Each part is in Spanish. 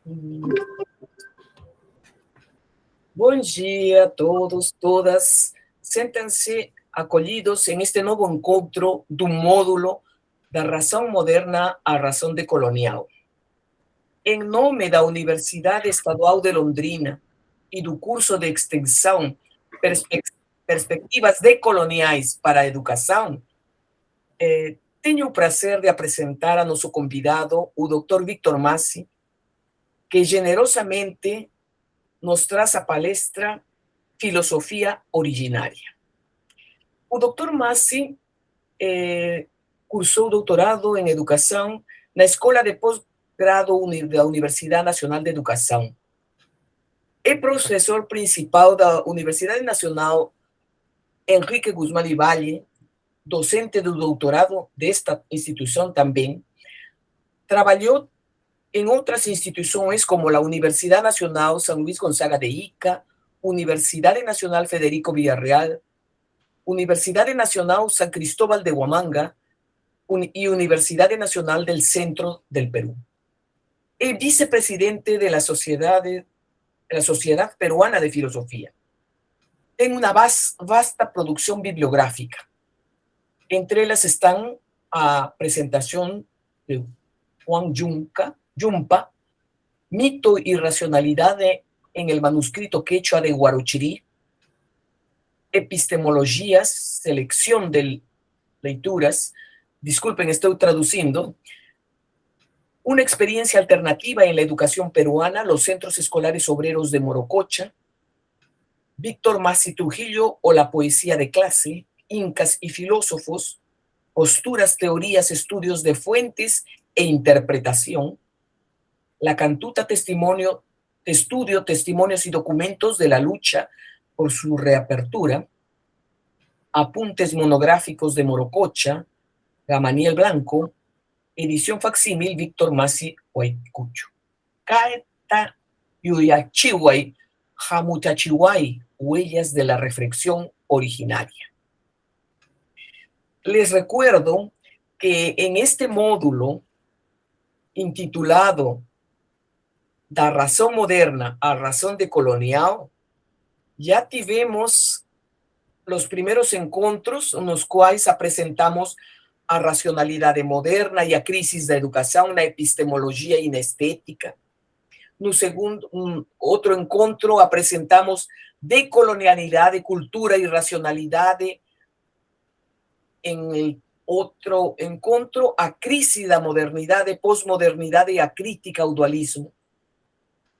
Hum, Bom dia a todos, todas. Sentem-se acolhidos em este novo encontro do módulo da razão moderna à razão decolonial. Em nome da Universidade Estadual de Londrina e do curso de extensão Perspectivas Decoloniais para a Educação, tenho o prazer de apresentar a nosso convidado, o Dr. Víctor Massi, que generosamente nos traz a palestra Filosofia Originária. O Dr. Massi cursou doutorado em Educação na Escola de Pós-Grado da Universidade Nacional de Educação. É professor principal da Universidade Nacional Enrique Guzmán y Valle, docente do doutorado desta instituição também. Trabalhou em outras instituições como a Universidade Nacional São Luís Gonzaga de Ica, Universidade Nacional Federico Villarreal, Universidade Nacional San Cristóbal de Huamanga y Universidade Nacional del Centro del Perú. Es vicepresidente de la Sociedad Peruana de Filosofía. Tiene una vasta producción bibliográfica. Entre ellas están a presentación de Juan Yumpa, Mito y Racionalidad en el manuscrito quechua de Guarochirí, Epistemologías, selección de lecturas, disculpen, estoy traduciendo, una experiencia alternativa en la educación peruana, los centros escolares obreros de Morococha, Víctor Massi Trujillo o la poesía de clase, incas y filósofos, posturas, teorías, estudios de fuentes e interpretación, la cantuta estudio, testimonios y documentos de la lucha por su reapertura, apuntes monográficos de Morococha, Gamaniel Blanco, edición facsímil Víctor Massi Huaycucho. Caeta Yuyachihuay, Jamutachihuay, huellas de la reflexión originaria. Les recuerdo que en este módulo intitulado Da razón moderna a razón decolonial, ya tivemos los primeros encontros nos quais apresentamos a racionalidade moderna e a crisis da educação na epistemologia e na estética. No segundo, outro encontro, apresentamos decolonialidade, cultura e racionalidade. Em outro encontro, a crise da modernidade, pós-modernidade e a crítica ao dualismo.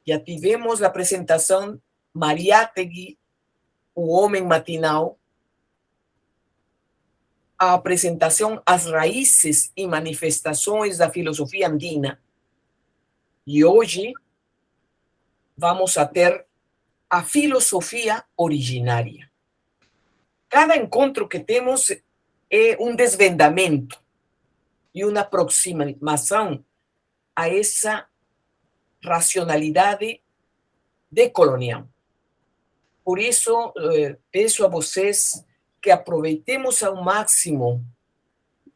Já tivemos a apresentação Mariátegui, o homem matinal, a apresentação As Raízes e Manifestações da Filosofia Andina. E hoje vamos a ter a filosofia originária. Cada encontro que temos é um desvendamento e uma aproximação a essa racionalidade decolonial. Por isso, peço a vocês que aproveitemos ao máximo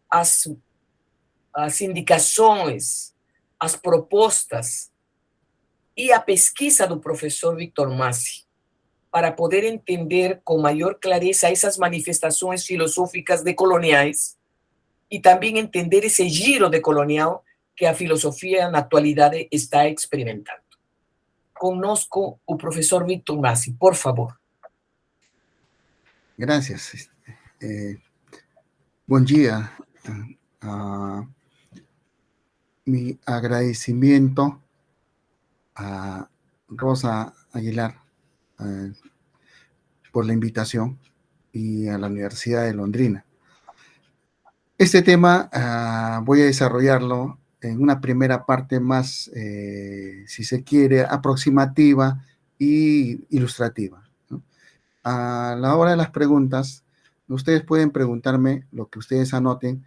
as indicações, as propostas e a pesquisa do professor Víctor Massi, para poder entender com maior clareza essas manifestações filosóficas decoloniais e também entender esse giro decolonial que a filosofia na atualidade está experimentando. Conosco o professor Víctor Massi, por favor. Gracias. Buen día. Mi agradecimiento a Rosa Aguilar por la invitación y a la Universidad de Londrina. Este tema voy a desarrollarlo en una primera parte más, si se quiere, aproximativa y ilustrativa, ¿no? A la hora de las preguntas, ustedes pueden preguntarme lo que ustedes anoten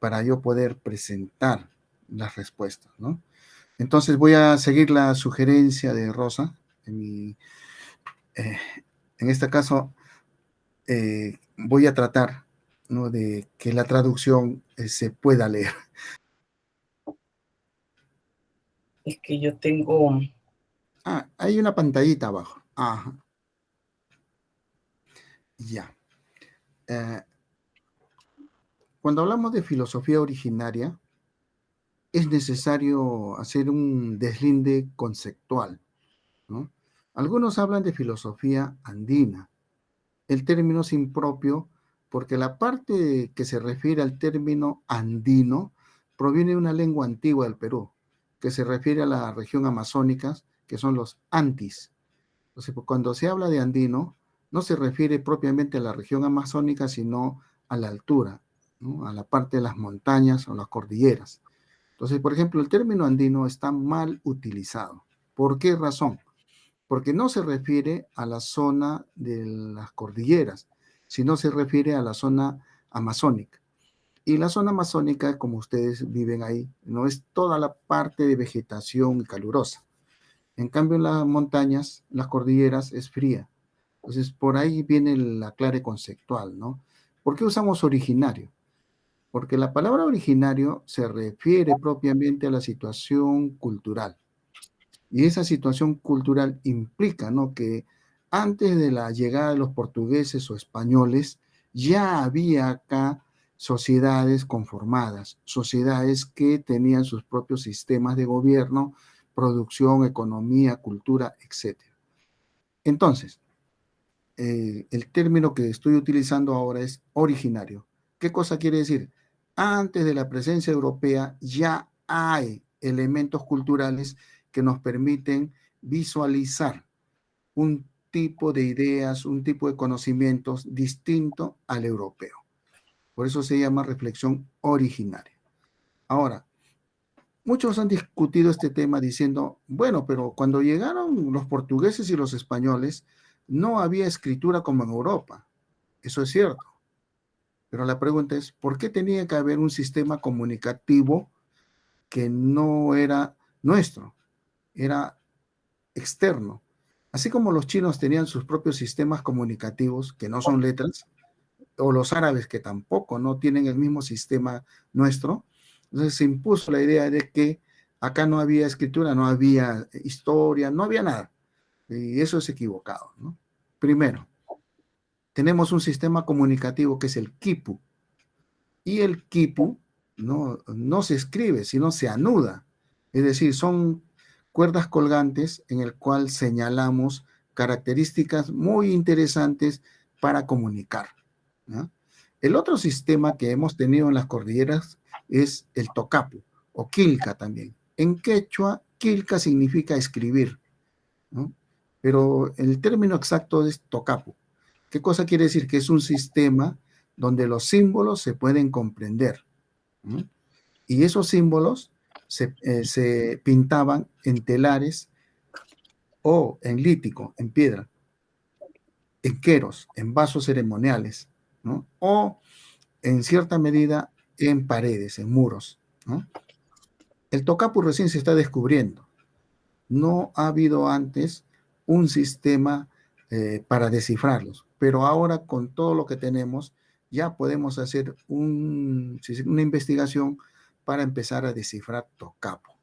para yo poder presentar las respuestas, ¿no? Entonces voy a seguir la sugerencia de Rosa. En este caso, voy a tratar, ¿no?, de que la traducción se pueda leer. Es que yo tengo, Ah, hay una pantallita abajo. Ajá, ya. Eh, Cuando hablamos de filosofía originaria, es necesario hacer un deslinde conceptual, ¿no? Algunos hablan de filosofía andina. El término es impropio porque la parte que se refiere al término andino proviene de una lengua antigua del Perú, que se refiere a la región amazónica, que son los Antis. Entonces, cuando se habla de andino, no se refiere propiamente a la región amazónica, sino a la altura, ¿no? A la parte de las montañas o las cordilleras. Entonces, por ejemplo, el término andino está mal utilizado. ¿Por qué razón? Porque no se refiere a la zona de las cordilleras, sino se refiere a la zona amazónica. Y la zona amazónica, como ustedes viven ahí, no es toda la parte de vegetación calurosa. En cambio, en las montañas, las cordilleras, es fría. Entonces, por ahí viene la clave conceptual, ¿no? ¿Por qué usamos originario? Porque la palabra originario se refiere propiamente a la situación cultural. Y esa situación cultural implica, ¿no?, que antes de la llegada de los portugueses o españoles, ya había acá sociedades conformadas, sociedades que tenían sus propios sistemas de gobierno, producción, economía, cultura, etcétera. Entonces, el término que estoy utilizando ahora es originario. ¿Qué cosa quiere decir? Antes de la presencia europea ya hay elementos culturales que nos permiten visualizar un tipo de ideas, un tipo de conocimientos distinto al europeo. Por eso se llama reflexión originaria. Ahora, muchos han discutido este tema diciendo, bueno, pero cuando llegaron los portugueses y los españoles, no había escritura como en Europa. Eso es cierto. Pero la pregunta es, ¿por qué tenía que haber un sistema comunicativo que no era nuestro, era externo? Así como los chinos tenían sus propios sistemas comunicativos que no son letras, o los árabes que tampoco no tienen el mismo sistema nuestro, entonces se impuso la idea de que acá no había escritura, no había historia, no había nada. Y eso es equivocado, ¿no? Primero, tenemos un sistema comunicativo que es el quipu, y el quipu no se escribe, sino se anuda. Es decir, son cuerdas colgantes en el cual señalamos características muy interesantes para comunicar, ¿no? El otro sistema que hemos tenido en las cordilleras es el tocapu o quilca también. En quechua, quilca significa escribir, ¿no? Pero el término exacto es tocapu. ¿Qué cosa quiere decir? Que es un sistema donde los símbolos se pueden comprender, ¿no? Y esos símbolos se pintaban en telares o en lítico, en piedra, en queros, en vasos ceremoniales, ¿no? O en cierta medida en paredes, en muros, ¿no? El tocapu recién se está descubriendo. No ha habido antes un sistema para descifrarlos, pero ahora con todo lo que tenemos ya podemos hacer una investigación para empezar a descifrar tocapo,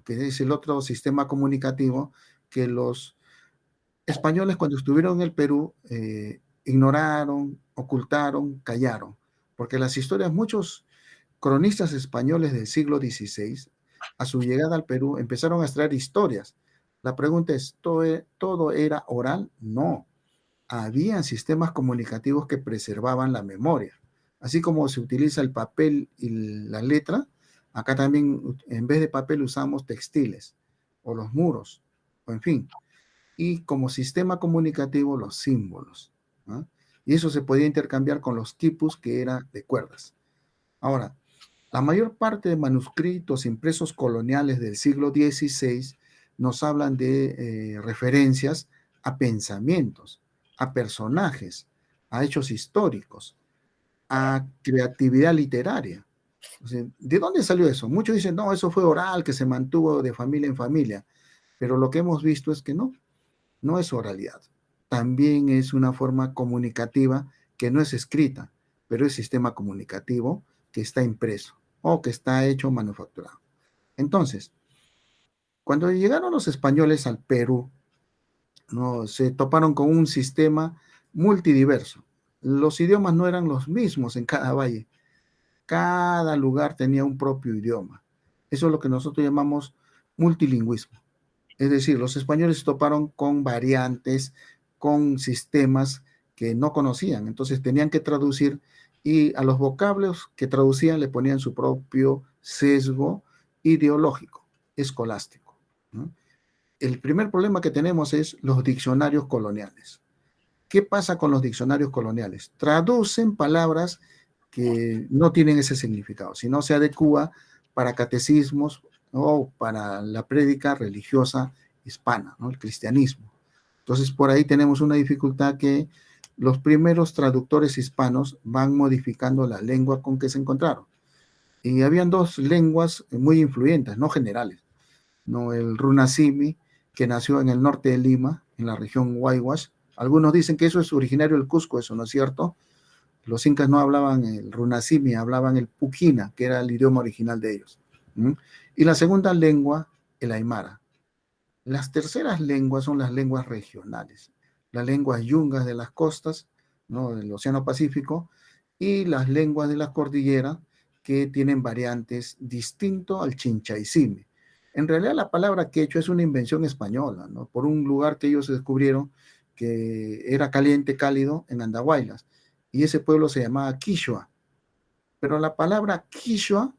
que es el otro sistema comunicativo que los españoles cuando estuvieron en el Perú ignoraron, ocultaron, callaron, porque las historias, muchos cronistas españoles del siglo XVI, a su llegada al Perú, empezaron a extraer historias. La pregunta es, ¿todo era oral? No. Había sistemas comunicativos que preservaban la memoria. Así como se utiliza el papel y la letra, acá también en vez de papel usamos textiles o los muros, o en fin. Y como sistema comunicativo los símbolos, ¿no? Y eso se podía intercambiar con los quipus que eran de cuerdas. Ahora, la mayor parte de manuscritos impresos coloniales del siglo XVI nos hablan de referencias a pensamientos, a personajes, a hechos históricos, a creatividad literaria. O sea, ¿de dónde salió eso? Muchos dicen, no, eso fue oral, que se mantuvo de familia en familia, pero lo que hemos visto es que no es oralidad. También es una forma comunicativa que no es escrita, pero es sistema comunicativo que está impreso o que está hecho manufacturado. Entonces, Cuando llegaron los españoles al Perú, ¿no? Se toparon con un sistema multidiverso. Los idiomas no eran los mismos en cada valle. Cada lugar tenía un propio idioma. Eso es lo que nosotros llamamos multilingüismo. Es decir, los españoles se toparon con variantes, con sistemas que no conocían. Entonces tenían que traducir y a los vocablos que traducían le ponían su propio sesgo ideológico, escolástico, ¿no? El primer problema que tenemos es los diccionarios coloniales. ¿Qué pasa con los diccionarios coloniales? Traducen palabras que no tienen ese significado, sino se adecúa para catecismos o para la prédica religiosa hispana, ¿no? El cristianismo. Entonces, por ahí tenemos una dificultad que los primeros traductores hispanos van modificando la lengua con que se encontraron. Y habían dos lenguas muy influyentes, no generales, ¿no? El Runasimi, que nació en el norte de Lima, en la región Huayhuas. Algunos dicen que eso es originario del Cusco, eso no es cierto. Los incas no hablaban el Runasimi, hablaban el Puquina, que era el idioma original de ellos. ¿Mm? Y la segunda lengua, el Aymara. Las terceras lenguas son las lenguas regionales, las lenguas yungas de las costas, ¿no? Del Océano Pacífico, y las lenguas de la cordillera que tienen variantes distinto al chinchaizime. En realidad la palabra quechua es una invención española, ¿no? Por un lugar que ellos descubrieron que era caliente, cálido, en Andahuaylas, y ese pueblo se llamaba Quichua. Pero la palabra Quichua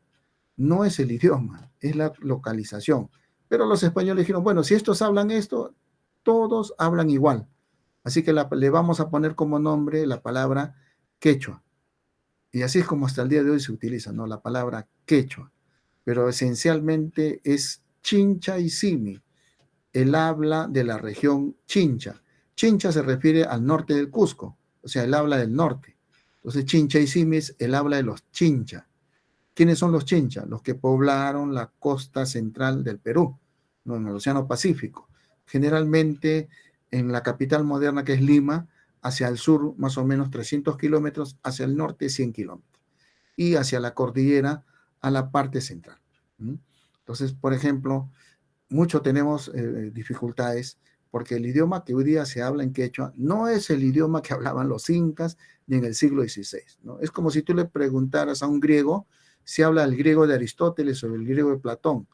no es el idioma, es la localización. Pero los españoles dijeron, bueno, si estos hablan esto, todos hablan igual. Así que le vamos a poner como nombre la palabra quechua. Y así es como hasta el día de hoy se utiliza, ¿no? La palabra quechua. Pero esencialmente es Chincha y Simi, el habla de la región Chincha. Chincha se refiere al norte del Cusco, o sea, el habla del norte. Entonces, Chincha y Simi es el habla de los Chincha. ¿Quiénes son los chinchas? Los que poblaron la costa central del Perú, ¿no? En el Océano Pacífico. Generalmente en la capital moderna que es Lima, hacia el sur más o menos 300 kilómetros, hacia el norte 100 kilómetros y hacia la cordillera a la parte central. ¿Mm? Entonces, por ejemplo, mucho tenemos dificultades porque el idioma que hoy día se habla en quechua no es el idioma que hablaban los incas ni en el siglo XVI, ¿no? Es como si tú le preguntaras a un griego si habla el griego de Aristóteles o el griego de Platón.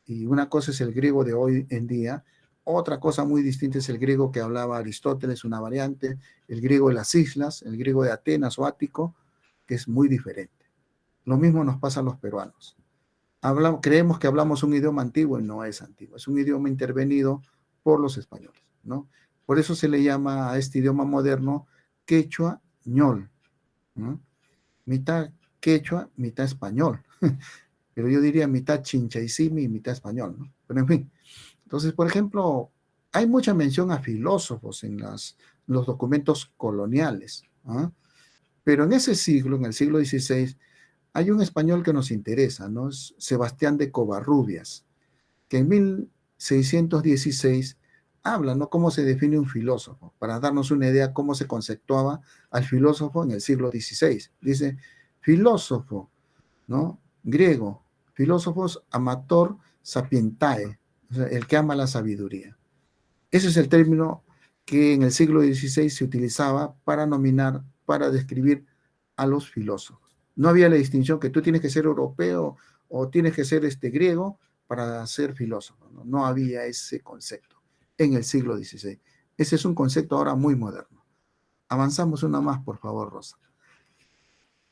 Y una cosa es el griego de hoy en día, otra cosa muy distinta es el griego que hablaba Aristóteles, una variante, el griego de las islas, el griego de Atenas o Ático, que es muy diferente. Lo mismo nos pasa a los peruanos. Creemos que hablamos un idioma antiguo y no es antiguo, es un idioma intervenido por los españoles, ¿no? Por eso se le llama a este idioma moderno quechua ñol, ¿no? Mitad quechua, mitad español, pero yo diría mitad chincha y simi y mitad español, ¿no? Pero en fin, entonces, por ejemplo, hay mucha mención a filósofos en los documentos coloniales, ¿ah? Pero en ese siglo, en el siglo XVI, hay un español que nos interesa, ¿no? Es Sebastián de Covarrubias, que en 1616 habla, ¿no? Cómo se define un filósofo, para darnos una idea cómo se conceptuaba al filósofo en el siglo XVI. Dice, filósofo, ¿no? Griego, filósofos amator sapientae, o sea, el que ama la sabiduría. Ese es el término que en el siglo XVI se utilizaba para nominar, para describir a los filósofos. No había la distinción que tú tienes que ser europeo o tienes que ser griego para ser filósofo. No, no había ese concepto en el siglo XVI. Ese es un concepto ahora muy moderno. Avanzamos una más, por favor, Rosa.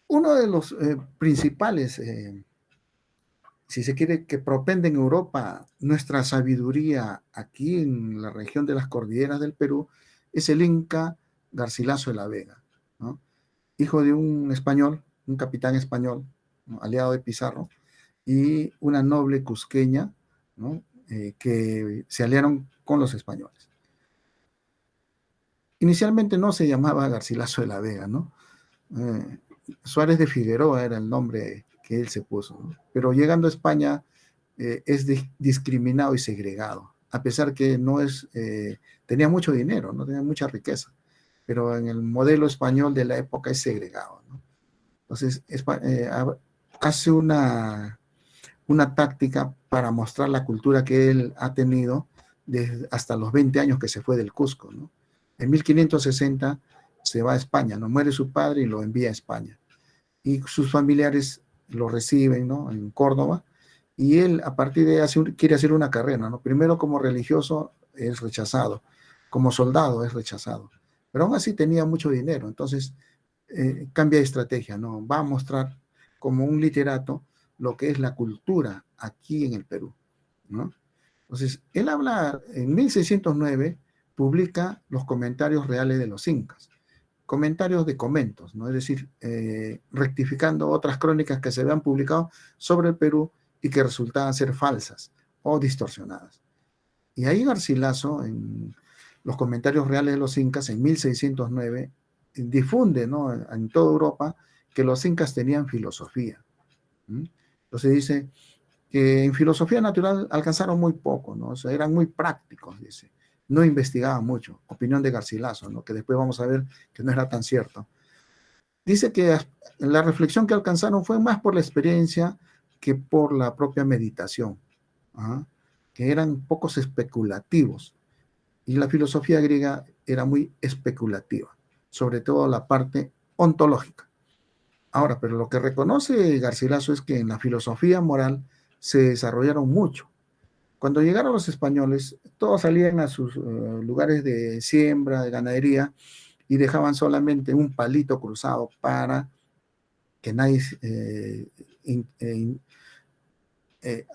Uno de los principales, si se quiere, que propenden en Europa nuestra sabiduría aquí en la región de las cordilleras del Perú, es el Inca Garcilaso de la Vega, ¿no? Hijo de un español, un capitán español, ¿no? Aliado de Pizarro, y una noble cusqueña, ¿no? Que se aliaron con los españoles. Inicialmente no se llamaba Garcilaso de la Vega, ¿no? Eh, Suárez de Figueroa era el nombre que él se puso, ¿no? Pero llegando a España es discriminado y segregado, a pesar que no es, tenía mucho dinero, no tenía mucha riqueza, pero en el modelo español de la época es segregado, ¿no? Entonces hace una táctica para mostrar la cultura que él ha tenido desde hasta los 20 años que se fue del Cusco, ¿no? En 1560 se va a España, ¿no? Muere su padre y lo envía a España. Y sus familiares lo reciben, ¿no? En Córdoba, y él a partir de ahí quiere hacer una carrera, ¿no? Primero como religioso es rechazado, como soldado es rechazado, pero aún así tenía mucho dinero, entonces cambia de estrategia, ¿no? Va a mostrar como un literato lo que es la cultura aquí en el Perú, ¿no? Entonces, él habla, en 1609, publica los comentarios reales de los incas, comentarios de comentos, ¿no? Es decir, rectificando otras crónicas que se habían publicado sobre el Perú y que resultaban ser falsas o distorsionadas. Y ahí Garcilaso, en los comentarios reales de los incas, en 1609, difunde, ¿no? En toda Europa que los incas tenían filosofía. ¿Mm? Entonces dice que en filosofía natural alcanzaron muy poco, ¿no? O sea, eran muy prácticos, dice. No investigaban mucho. Opinión de Garcilaso, ¿no? Que después vamos a ver que no era tan cierto. Dice que la reflexión que alcanzaron fue más por la experiencia que por la propia meditación, ¿ah? Que eran pocos especulativos. Y la filosofía griega era muy especulativa, sobre todo la parte ontológica. Ahora, pero lo que reconoce Garcilaso es que en la filosofía moral se desarrollaron mucho. Cuando llegaron los españoles, todos salían a sus lugares de siembra, de ganadería, y dejaban solamente un palito cruzado para que nadie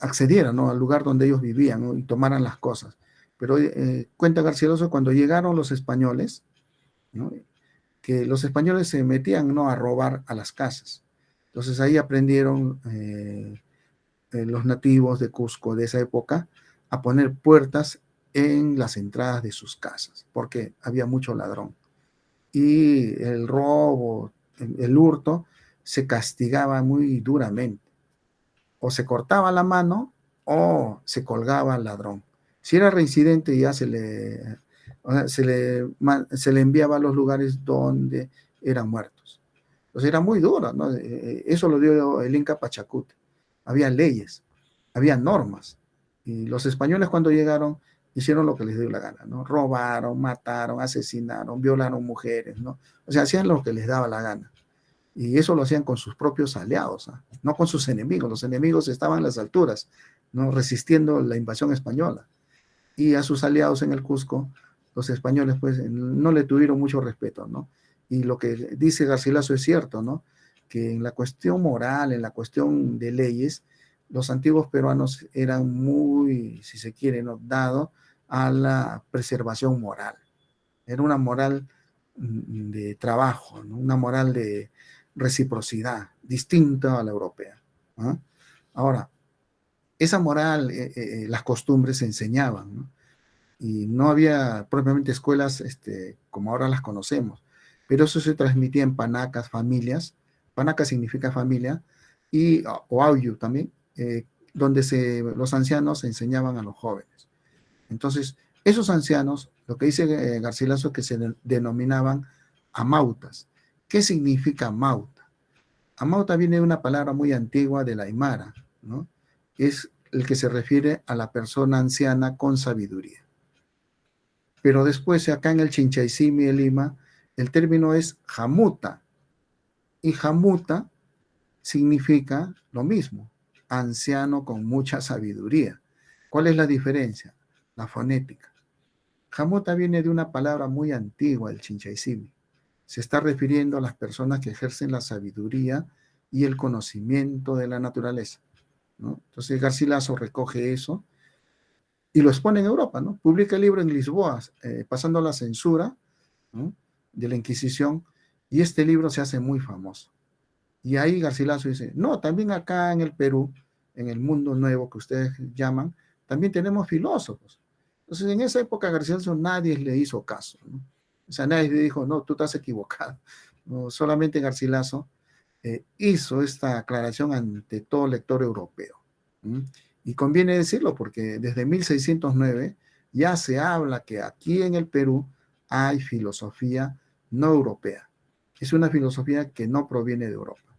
accediera, ¿no? Al lugar donde ellos vivían, ¿no? Y tomaran las cosas. Pero cuenta Garcilaso, cuando llegaron los españoles, ¿no? Que los españoles se metían, ¿no? A robar a las casas. Entonces ahí aprendieron los nativos de Cusco de esa época a poner puertas en las entradas de sus casas, porque había mucho ladrón. Y el robo, el hurto, se castigaba muy duramente. O se cortaba la mano o se colgaba al ladrón. Si era reincidente, ya o sea, se le enviaba a los lugares donde eran muertos. Entonces era muy duro, ¿no? Eso lo dio el Inca Pachacuti. Había leyes, había normas. Y los españoles cuando llegaron hicieron lo que les dio la gana, ¿no? Robaron, mataron, asesinaron, violaron mujeres, ¿no? O sea, hacían lo que les daba la gana. Y eso lo hacían con sus propios aliados, ¿eh? No con sus enemigos. Los enemigos estaban a las alturas, ¿no? Resistiendo la invasión española. Y a sus aliados en el Cusco, los españoles pues no le tuvieron mucho respeto, ¿no? Y lo que dice Garcilaso es cierto, ¿no? Que en la cuestión moral, en la cuestión de leyes, los antiguos peruanos eran muy, si se quiere, ¿no? Dado a la preservación moral. Era una moral de trabajo, ¿no? Una moral de reciprocidad, distinta a la europea, ¿no? Ahora, esa moral, las costumbres se enseñaban, ¿no? Y no había propiamente escuelas como ahora las conocemos, pero eso se transmitía en panacas, familias. Panaca significa familia, y o auyu también, donde los ancianos enseñaban a los jóvenes. Entonces, esos ancianos, lo que dice Garcilaso, que se denominaban amautas. ¿Qué significa amauta? Amauta viene de una palabra muy antigua de la Aymara, ¿no? Es el que se refiere a la persona anciana con sabiduría. Pero después, acá en el Chinchaicimi de Lima, el término es jamuta, y jamuta significa lo mismo, anciano con mucha sabiduría. ¿Cuál es la diferencia? La fonética. Jamuta viene de una palabra muy antigua, el Chinchaicimi. Se está refiriendo a las personas que ejercen la sabiduría y el conocimiento de la naturaleza, ¿no? Entonces Garcilaso recoge eso y lo expone en Europa, ¿no? Publica el libro en Lisboa, pasando la censura, ¿no? De la Inquisición, y este libro se hace muy famoso. Y ahí Garcilaso dice, no, también acá en el Perú, en el mundo nuevo que ustedes llaman, también tenemos filósofos. Entonces, en esa época Garcilaso nadie le hizo caso, ¿no? O sea, nadie le dijo, no, tú estás equivocado. No, solamente Garcilaso hizo esta aclaración ante todo lector europeo. ¿Mm? Y conviene decirlo porque desde 1609 ya se habla que aquí en el Perú hay filosofía no europea. Es una filosofía que no proviene de Europa,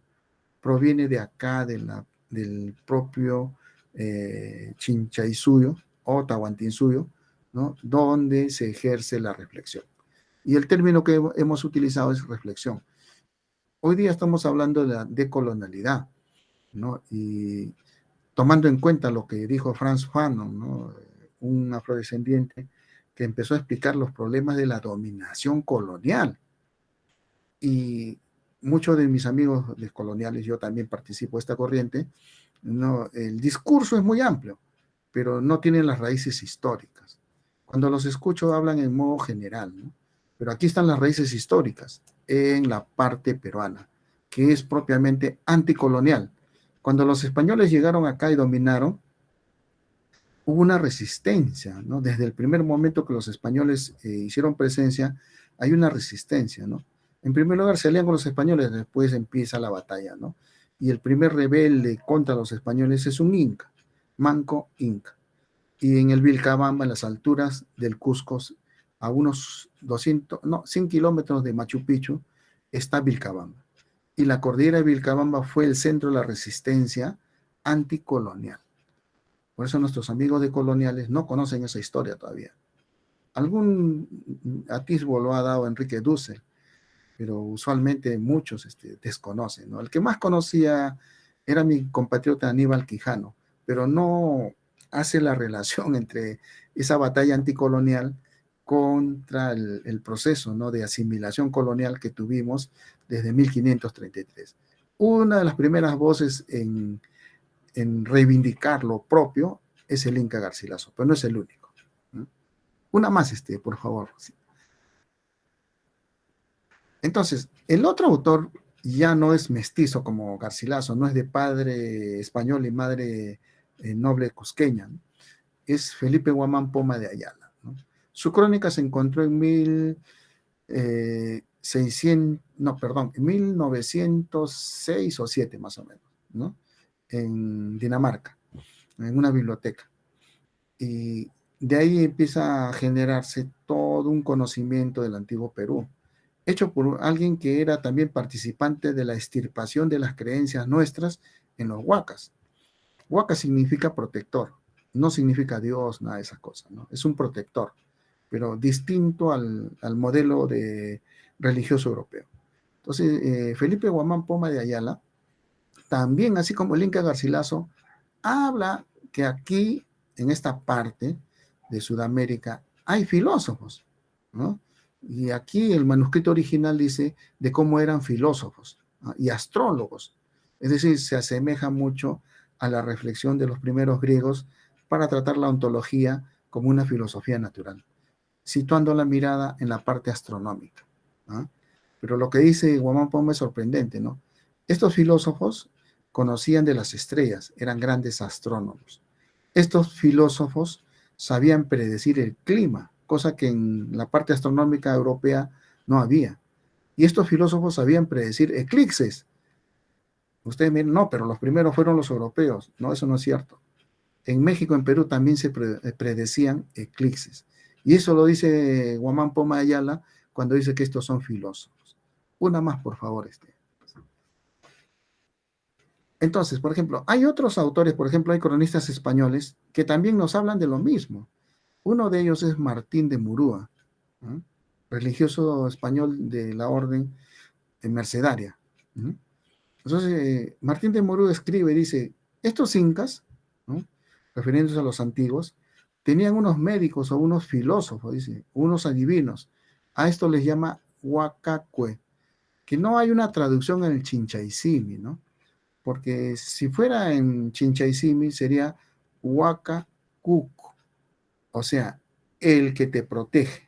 proviene de acá, del propio Chinchaysuyo o Tahuantinsuyo, ¿no? Donde se ejerce la reflexión. Y el término que hemos utilizado es reflexión. Hoy día estamos hablando de la decolonialidad, ¿no? Y tomando en cuenta lo que dijo Frantz Fanon, ¿no? Un afrodescendiente que empezó a explicar los problemas de la dominación colonial. Y muchos de mis amigos descoloniales, yo también participo de esta corriente, ¿no? El discurso es muy amplio, pero no tienen las raíces históricas. Cuando los escucho hablan en modo general, ¿no? Pero aquí están las raíces históricas en la parte peruana, que es propiamente anticolonial. Cuando los españoles llegaron acá y dominaron, hubo una resistencia, ¿no? Desde el primer momento que los españoles hicieron presencia, hay una resistencia, ¿no? En primer lugar se alían con los españoles, después empieza la batalla, ¿no? Y el primer rebelde contra los españoles es un inca, Manco Inca. Y en el Vilcabamba, en las alturas del Cusco, a unos 200, no, 100 kilómetros de Machu Picchu, está Vilcabamba. Y la cordillera de Vilcabamba fue el centro de la resistencia anticolonial. Por eso nuestros amigos de coloniales no conocen esa historia todavía. Algún atisbo lo ha dado Enrique Dussel, pero usualmente muchos desconocen, ¿no? El que más conocía era mi compatriota Aníbal Quijano, pero no hace la relación entre esa batalla anticolonial contra el proceso, ¿no? De asimilación colonial que tuvimos desde 1533. Una de las primeras voces en reivindicar lo propio es el Inca Garcilaso, pero no es el único, ¿no? Una más, por favor. Entonces, el otro autor ya no es mestizo como Garcilaso, no es de padre español y madre noble cusqueña, ¿no? Es Felipe Guamán Poma de Ayala, ¿no? Su crónica se encontró en 1906 o 7 más o menos, ¿no? En Dinamarca, en una biblioteca. Y de ahí empieza a generarse todo un conocimiento del antiguo Perú, hecho por alguien que era también participante de la extirpación de las creencias nuestras en los huacas. Huaca significa protector, no significa Dios, nada de esas cosas, ¿no? Es un protector, pero distinto al modelo de religioso europeo. Entonces, Felipe Guamán Poma de Ayala, también, así como el Inca Garcilaso, habla que aquí, en esta parte de Sudamérica, hay filósofos, ¿no? Y aquí el manuscrito original dice de cómo eran filósofos, ¿no? Y astrólogos. Es decir, se asemeja mucho a la reflexión de los primeros griegos para tratar la ontología como una filosofía natural, situando la mirada en la parte astronómica, ¿no? Pero lo que dice Guamán Poma es sorprendente, ¿no? Estos filósofos conocían de las estrellas, eran grandes astrónomos. Estos filósofos sabían predecir el clima, cosa que en la parte astronómica europea no había. Y estos filósofos sabían predecir eclipses. Ustedes miren, no, pero los primeros fueron los europeos. No, eso no es cierto. En México, en Perú también se predecían eclipses. Y eso lo dice Guamán Poma Ayala cuando dice que estos son filósofos. Una más, por favor. Entonces, por ejemplo, hay otros autores, por ejemplo, hay cronistas españoles que también nos hablan de lo mismo. Uno de ellos es Martín de Murúa, ¿no? Religioso español de la orden mercedaria, ¿no? Entonces, Martín de Murúa escribe, dice, estos incas, ¿no? Refiriéndose a los antiguos, tenían unos médicos o unos filósofos, dice, unos adivinos. A esto les llama huacacue, que no hay una traducción en el Chinchaisimi, ¿no? Porque si fuera en Chinchaisimi sería huacacuco, o sea, el que te protege,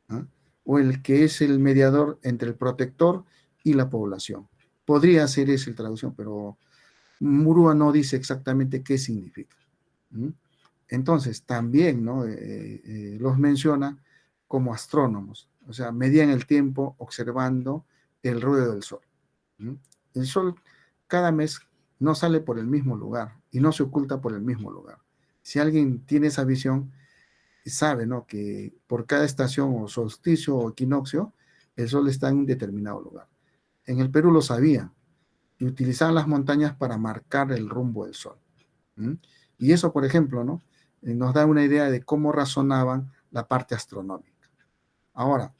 ¿no? O el que es el mediador entre el protector y la población. Podría ser esa la traducción, pero Murúa no dice exactamente qué significa, ¿no? Entonces, también, ¿no? Los menciona como astrónomos, o sea, medían el tiempo observando el ruedo del sol, ¿no? El sol cada mes no sale por el mismo lugar y no se oculta por el mismo lugar. Si alguien tiene esa visión, sabe, ¿no? Que por cada estación o solsticio o equinoccio, el sol está en un determinado lugar. En el Perú lo sabían y utilizaban las montañas para marcar el rumbo del sol. ¿Mm? Y eso, por ejemplo, ¿no? Nos da una idea de cómo razonaban la parte astronómica. Ahora,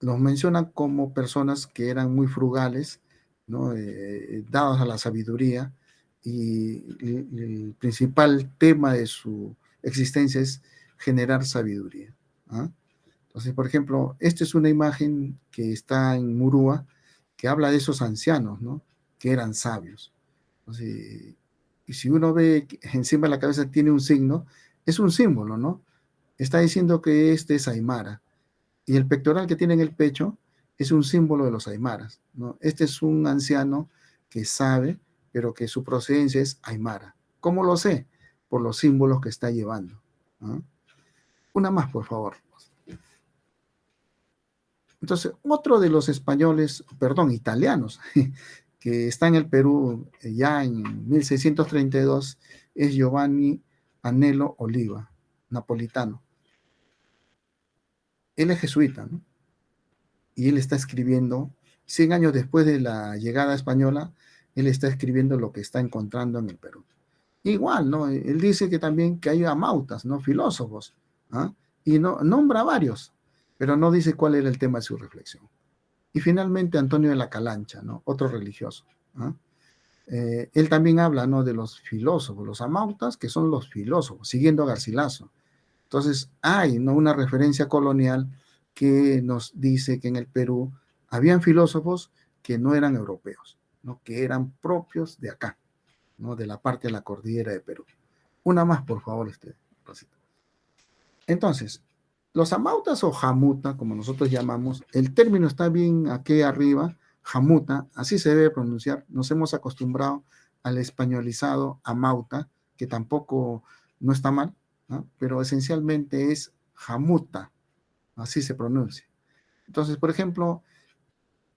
los mencionan como personas que eran muy frugales, ¿no? Dados a la sabiduría, y el principal tema de su existencia es generar sabiduría. ¿Ah? Entonces, por ejemplo, esta es una imagen que está en Murúa, que habla de esos ancianos, ¿no? Que eran sabios. Entonces, y si uno ve que encima de la cabeza tiene un signo, es un símbolo, ¿no? Está diciendo que este es Aymara. Y el pectoral que tiene en el pecho es un símbolo de los aymaras, ¿no? Este es un anciano que sabe, pero que su procedencia es aymara. ¿Cómo lo sé? Por los símbolos que está llevando, ¿no? Una más, por favor. Entonces, otro de los españoles, perdón, italianos, que está en el Perú ya en 1632, es Giovanni Anello Oliva, napolitano. Él es jesuita, ¿no? Y él está escribiendo, 100 años después de la llegada española, él está escribiendo lo que está encontrando en el Perú. Igual, ¿no? Él dice que también que hay amautas, ¿no? Filósofos, ¿ah? Y no, nombra varios, pero no dice cuál era el tema de su reflexión. Y finalmente Antonio de la Calancha, ¿no? Otro religioso. ¿Ah? Él también habla, ¿no? De los filósofos, los amautas, que son los filósofos, siguiendo a Garcilaso. Entonces, hay, ¿no? Una referencia colonial que nos dice que en el Perú habían filósofos que no eran europeos, ¿no? Que eran propios de acá, ¿no? De la parte de la cordillera de Perú. Una más, por favor, Rosita. Entonces, los amautas o jamuta, como nosotros llamamos, el término está bien aquí arriba, jamuta, así se debe pronunciar. Nos hemos acostumbrado al españolizado amauta, que tampoco no está mal, ¿no? Pero esencialmente es jamuta, así se pronuncia. Entonces, por ejemplo,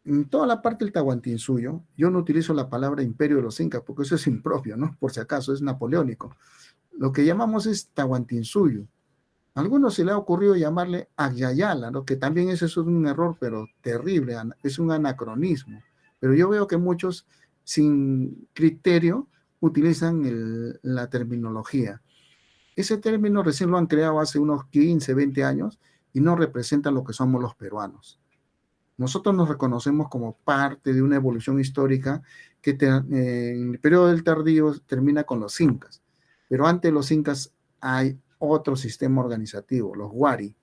en toda la parte del Tahuantinsuyo, yo no utilizo la palabra imperio de los incas, porque eso es impropio, ¿no? Por si acaso, es napoleónico. Lo que llamamos es Tahuantinsuyo. A algunos se le ha ocurrido llamarle Agyayala, ¿no? Que también eso es un error, pero terrible, es un anacronismo. Pero yo veo que muchos, sin criterio, utilizan la terminología. Ese término recién lo han creado hace unos 15, 20 años y no representa lo que somos los peruanos. Nosotros nos reconocemos como parte de una evolución histórica que en el periodo del tardío termina con los incas, pero antes de los incas hay otro sistema organizativo, los Wari,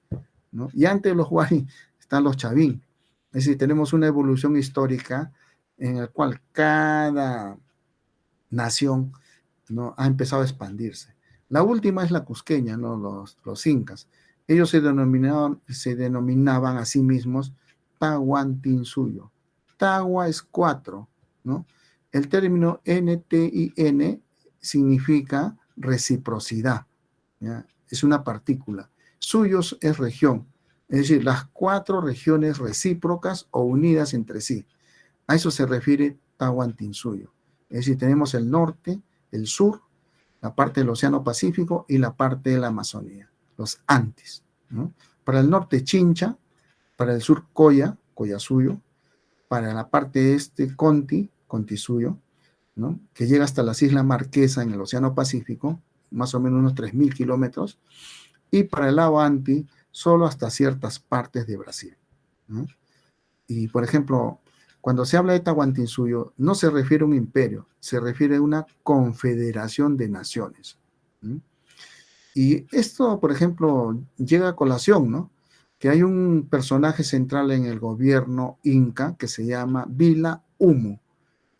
¿no? Y antes de los Wari están los Chavín. Es decir, tenemos una evolución histórica en la cual cada nación, ¿no? Ha empezado a expandirse. La última es la cusqueña, ¿no? Los incas. Ellos se denominaban a sí mismos Tahuantinsuyo. Tagua es 4, ¿no? El término NTIN significa reciprocidad, ¿ya? Es una partícula. Suyos es región, es decir, las 4 regiones recíprocas o unidas entre sí. A eso se refiere Tahuantinsuyo. Es decir, tenemos el norte, el sur, la parte del Océano Pacífico y la parte de la Amazonía, los Andes, ¿no? Para el norte, Chincha; para el sur, Coya, Collasuyo; para la parte este, Contisuyo, ¿no? Que llega hasta las Islas Marquesa en el Océano Pacífico, más o menos unos 3.000 kilómetros, y para el lado Anti, solo hasta ciertas partes de Brasil, ¿no? Y, por ejemplo, cuando se habla de Tahuantinsuyo, no se refiere a un imperio, se refiere a una confederación de naciones. ¿Mm? Y esto, por ejemplo, llega a colación, ¿no? Que hay un personaje central en el gobierno inca que se llama Vila Humo,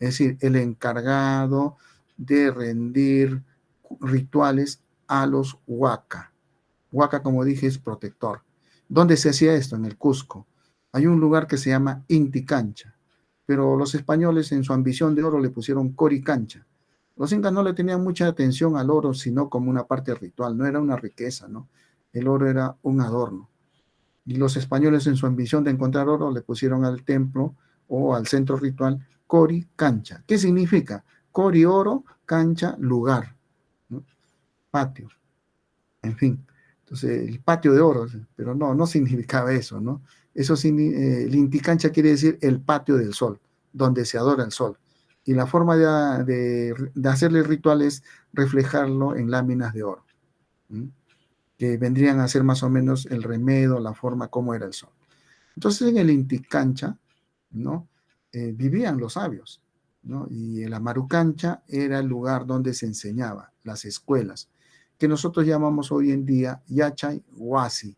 es decir, el encargado de rendir rituales a los huaca. Huaca, como dije, es protector. ¿Dónde se hacía esto? En el Cusco. Hay un lugar que se llama Inti Cancha, pero los españoles en su ambición de oro le pusieron Coricancha. Los incas no le tenían mucha atención al oro, sino como una parte ritual, no era una riqueza, ¿no? El oro era un adorno. Y los españoles en su ambición de encontrar oro le pusieron al templo o al centro ritual Cori Cancha. ¿Qué significa? Cori oro, cancha lugar, ¿no? Patio, en fin. Entonces, el patio de oro, pero no significaba eso, ¿no? El Inti Cancha quiere decir el patio del sol, donde se adora el sol. Y la forma de hacerle ritual es reflejarlo en láminas de oro, ¿m? Que vendrían a ser más o menos el remedio, la forma como era el sol. Entonces en el Inti Cancha, ¿no? Vivían los sabios, ¿no? Y el Amarucancha era el lugar donde se enseñaba, las escuelas, que nosotros llamamos hoy en día Yachay Huasi,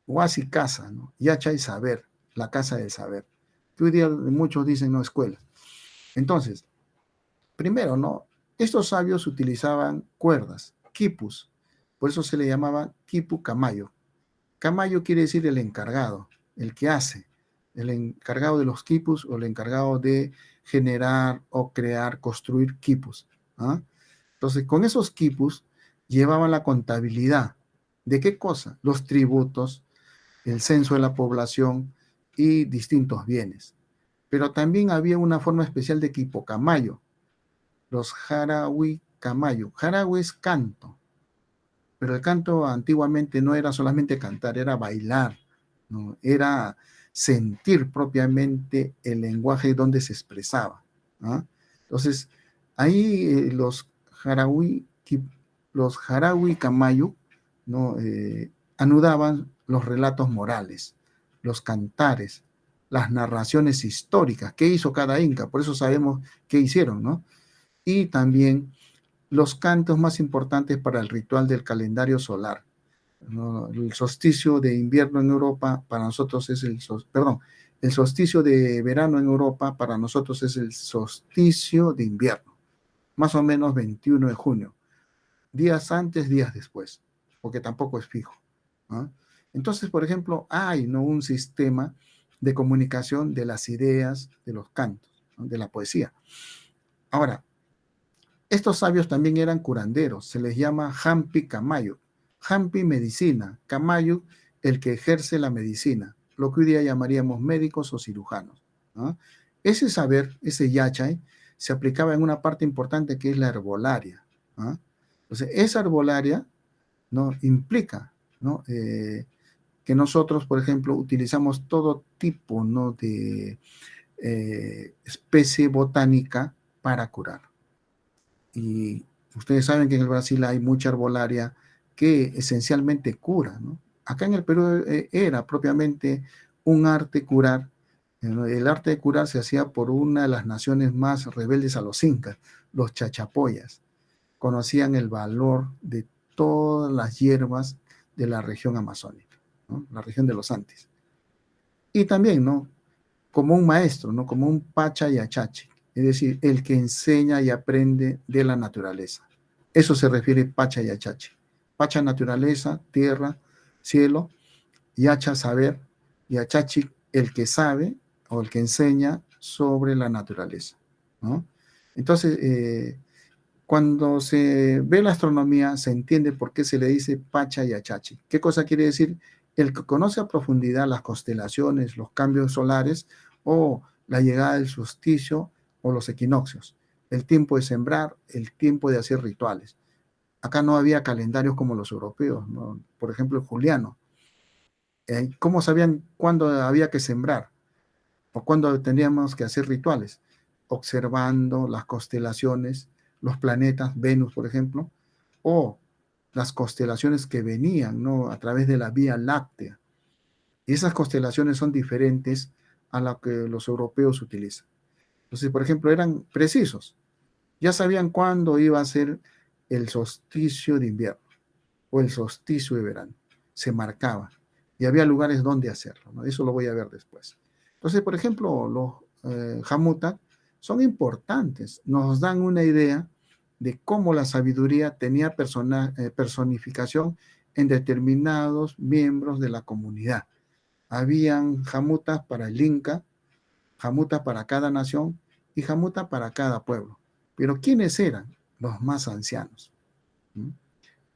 Huasi casa, ¿no? Yachay saber, la casa del saber. Que hoy día muchos dicen no escuela. Entonces, primero, ¿no? Estos sabios utilizaban cuerdas, quipus, por eso se le llamaba quipu camayo. Camayo quiere decir el encargado, el que hace, el encargado de los quipus o el encargado de generar o crear, construir quipus. ¿Ah? Entonces, con esos quipus llevaban la contabilidad. ¿De qué cosa? Los tributos, el censo de la población y distintos bienes. Pero también había una forma especial de quipocamayo, los jarawi camayo. Jarawi es canto, pero el canto antiguamente no era solamente cantar, era bailar, ¿no? Era sentir propiamente el lenguaje donde se expresaba. ¿Ah? Entonces, ahí los Jarawi Camayo, ¿no? Anudaban los relatos morales, los cantares, las narraciones históricas, qué hizo cada inca, por eso sabemos qué hicieron, ¿no? Y también los cantos más importantes para el ritual del calendario solar, ¿no? El solsticio de invierno en Europa para nosotros es el solsticio de verano en Europa para nosotros es el solsticio de invierno, más o menos 21 de junio, días antes, días después, porque tampoco es fijo, ¿no? Entonces, por ejemplo, hay, ¿no?, un sistema de comunicación de las ideas, de los cantos, ¿no?, de la poesía. Ahora, estos sabios también eran curanderos, se les llama Hampi Camayo. Hampi medicina, Camayo el que ejerce la medicina, lo que hoy día llamaríamos médicos o cirujanos, ¿no? Ese saber, ese yachay, se aplicaba en una parte importante que es la herbolaria, ¿no? Entonces, esa herbolaria, ¿no?, implica, ¿no?, que nosotros, por ejemplo, utilizamos todo tipo, ¿no?, de especie botánica para curar. Y ustedes saben que en el Brasil hay mucha herbolaria que esencialmente cura, ¿no? Acá en el Perú era propiamente un arte curar. El arte de curar se hacía por una de las naciones más rebeldes a los incas, los chachapoyas. Conocían el valor de todas las hierbas de la región amazónica, ¿no?, la región de los Andes. Y también, ¿no?, como un maestro, ¿no?, como un pacha y achache, es decir, el que enseña y aprende de la naturaleza. Eso se refiere pacha y achache. Pacha, naturaleza, tierra, cielo, y hacha, saber, y achachi, el que sabe o el que enseña sobre la naturaleza, ¿no? Entonces, cuando se ve la astronomía, se entiende por qué se le dice pacha y achachi. ¿Qué cosa quiere decir? El que conoce a profundidad las constelaciones, los cambios solares o la llegada del solsticio o los equinoccios, el tiempo de sembrar, el tiempo de hacer rituales. Acá no había calendarios como los europeos, ¿no? Por ejemplo, el juliano. ¿Cómo sabían cuándo había que sembrar o cuándo teníamos que hacer rituales? Observando las constelaciones, los planetas, Venus, por ejemplo, o las constelaciones que venían, ¿no?, a través de la Vía Láctea. Y esas constelaciones son diferentes a las que los europeos utilizan. Entonces, por ejemplo, eran precisos. Ya sabían cuándo iba a ser el solsticio de invierno o el solsticio de verano. Se marcaba. Y había lugares donde hacerlo, ¿no? Eso lo voy a ver después. Entonces, por ejemplo, los jamuta son importantes. Nos dan una idea de cómo la sabiduría tenía personificación en determinados miembros de la comunidad. Habían jamutas para el Inca, jamutas para cada nación y jamutas para cada pueblo. Pero ¿quiénes eran? Los más ancianos. ¿Mm?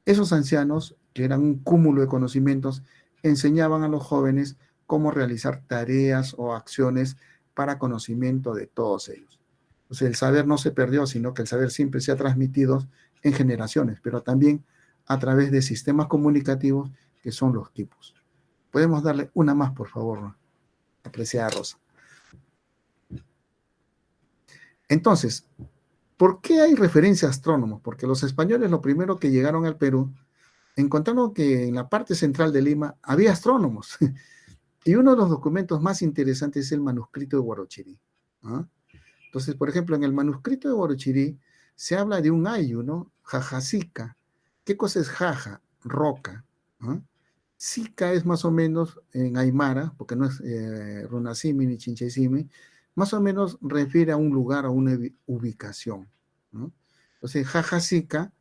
Esos ancianos, que eran un cúmulo de conocimientos, enseñaban a los jóvenes cómo realizar tareas o acciones para conocimiento de todos ellos. Entonces, el saber no se perdió, sino que el saber siempre se ha transmitido en generaciones, pero también a través de sistemas comunicativos que son los tipos. Podemos darle una más, por favor, apreciada Rosa. Entonces, ¿por qué hay referencia a astrónomos? Porque los españoles, lo primero que llegaron al Perú, encontraron que en la parte central de Lima había astrónomos. Y uno de los documentos más interesantes es el manuscrito de Huarochirí. ¿Ah? Entonces, por ejemplo, en el manuscrito de Huarochirí se habla de un ayu, ¿no? Jajasica. ¿Qué cosa es jaja? Roca. ¿Ah? Sica es más o menos en Aymara, porque no es Runasimi ni Chinchaysimi, más o menos refiere a un lugar, a una ubicación, ¿no? Entonces, Jajasica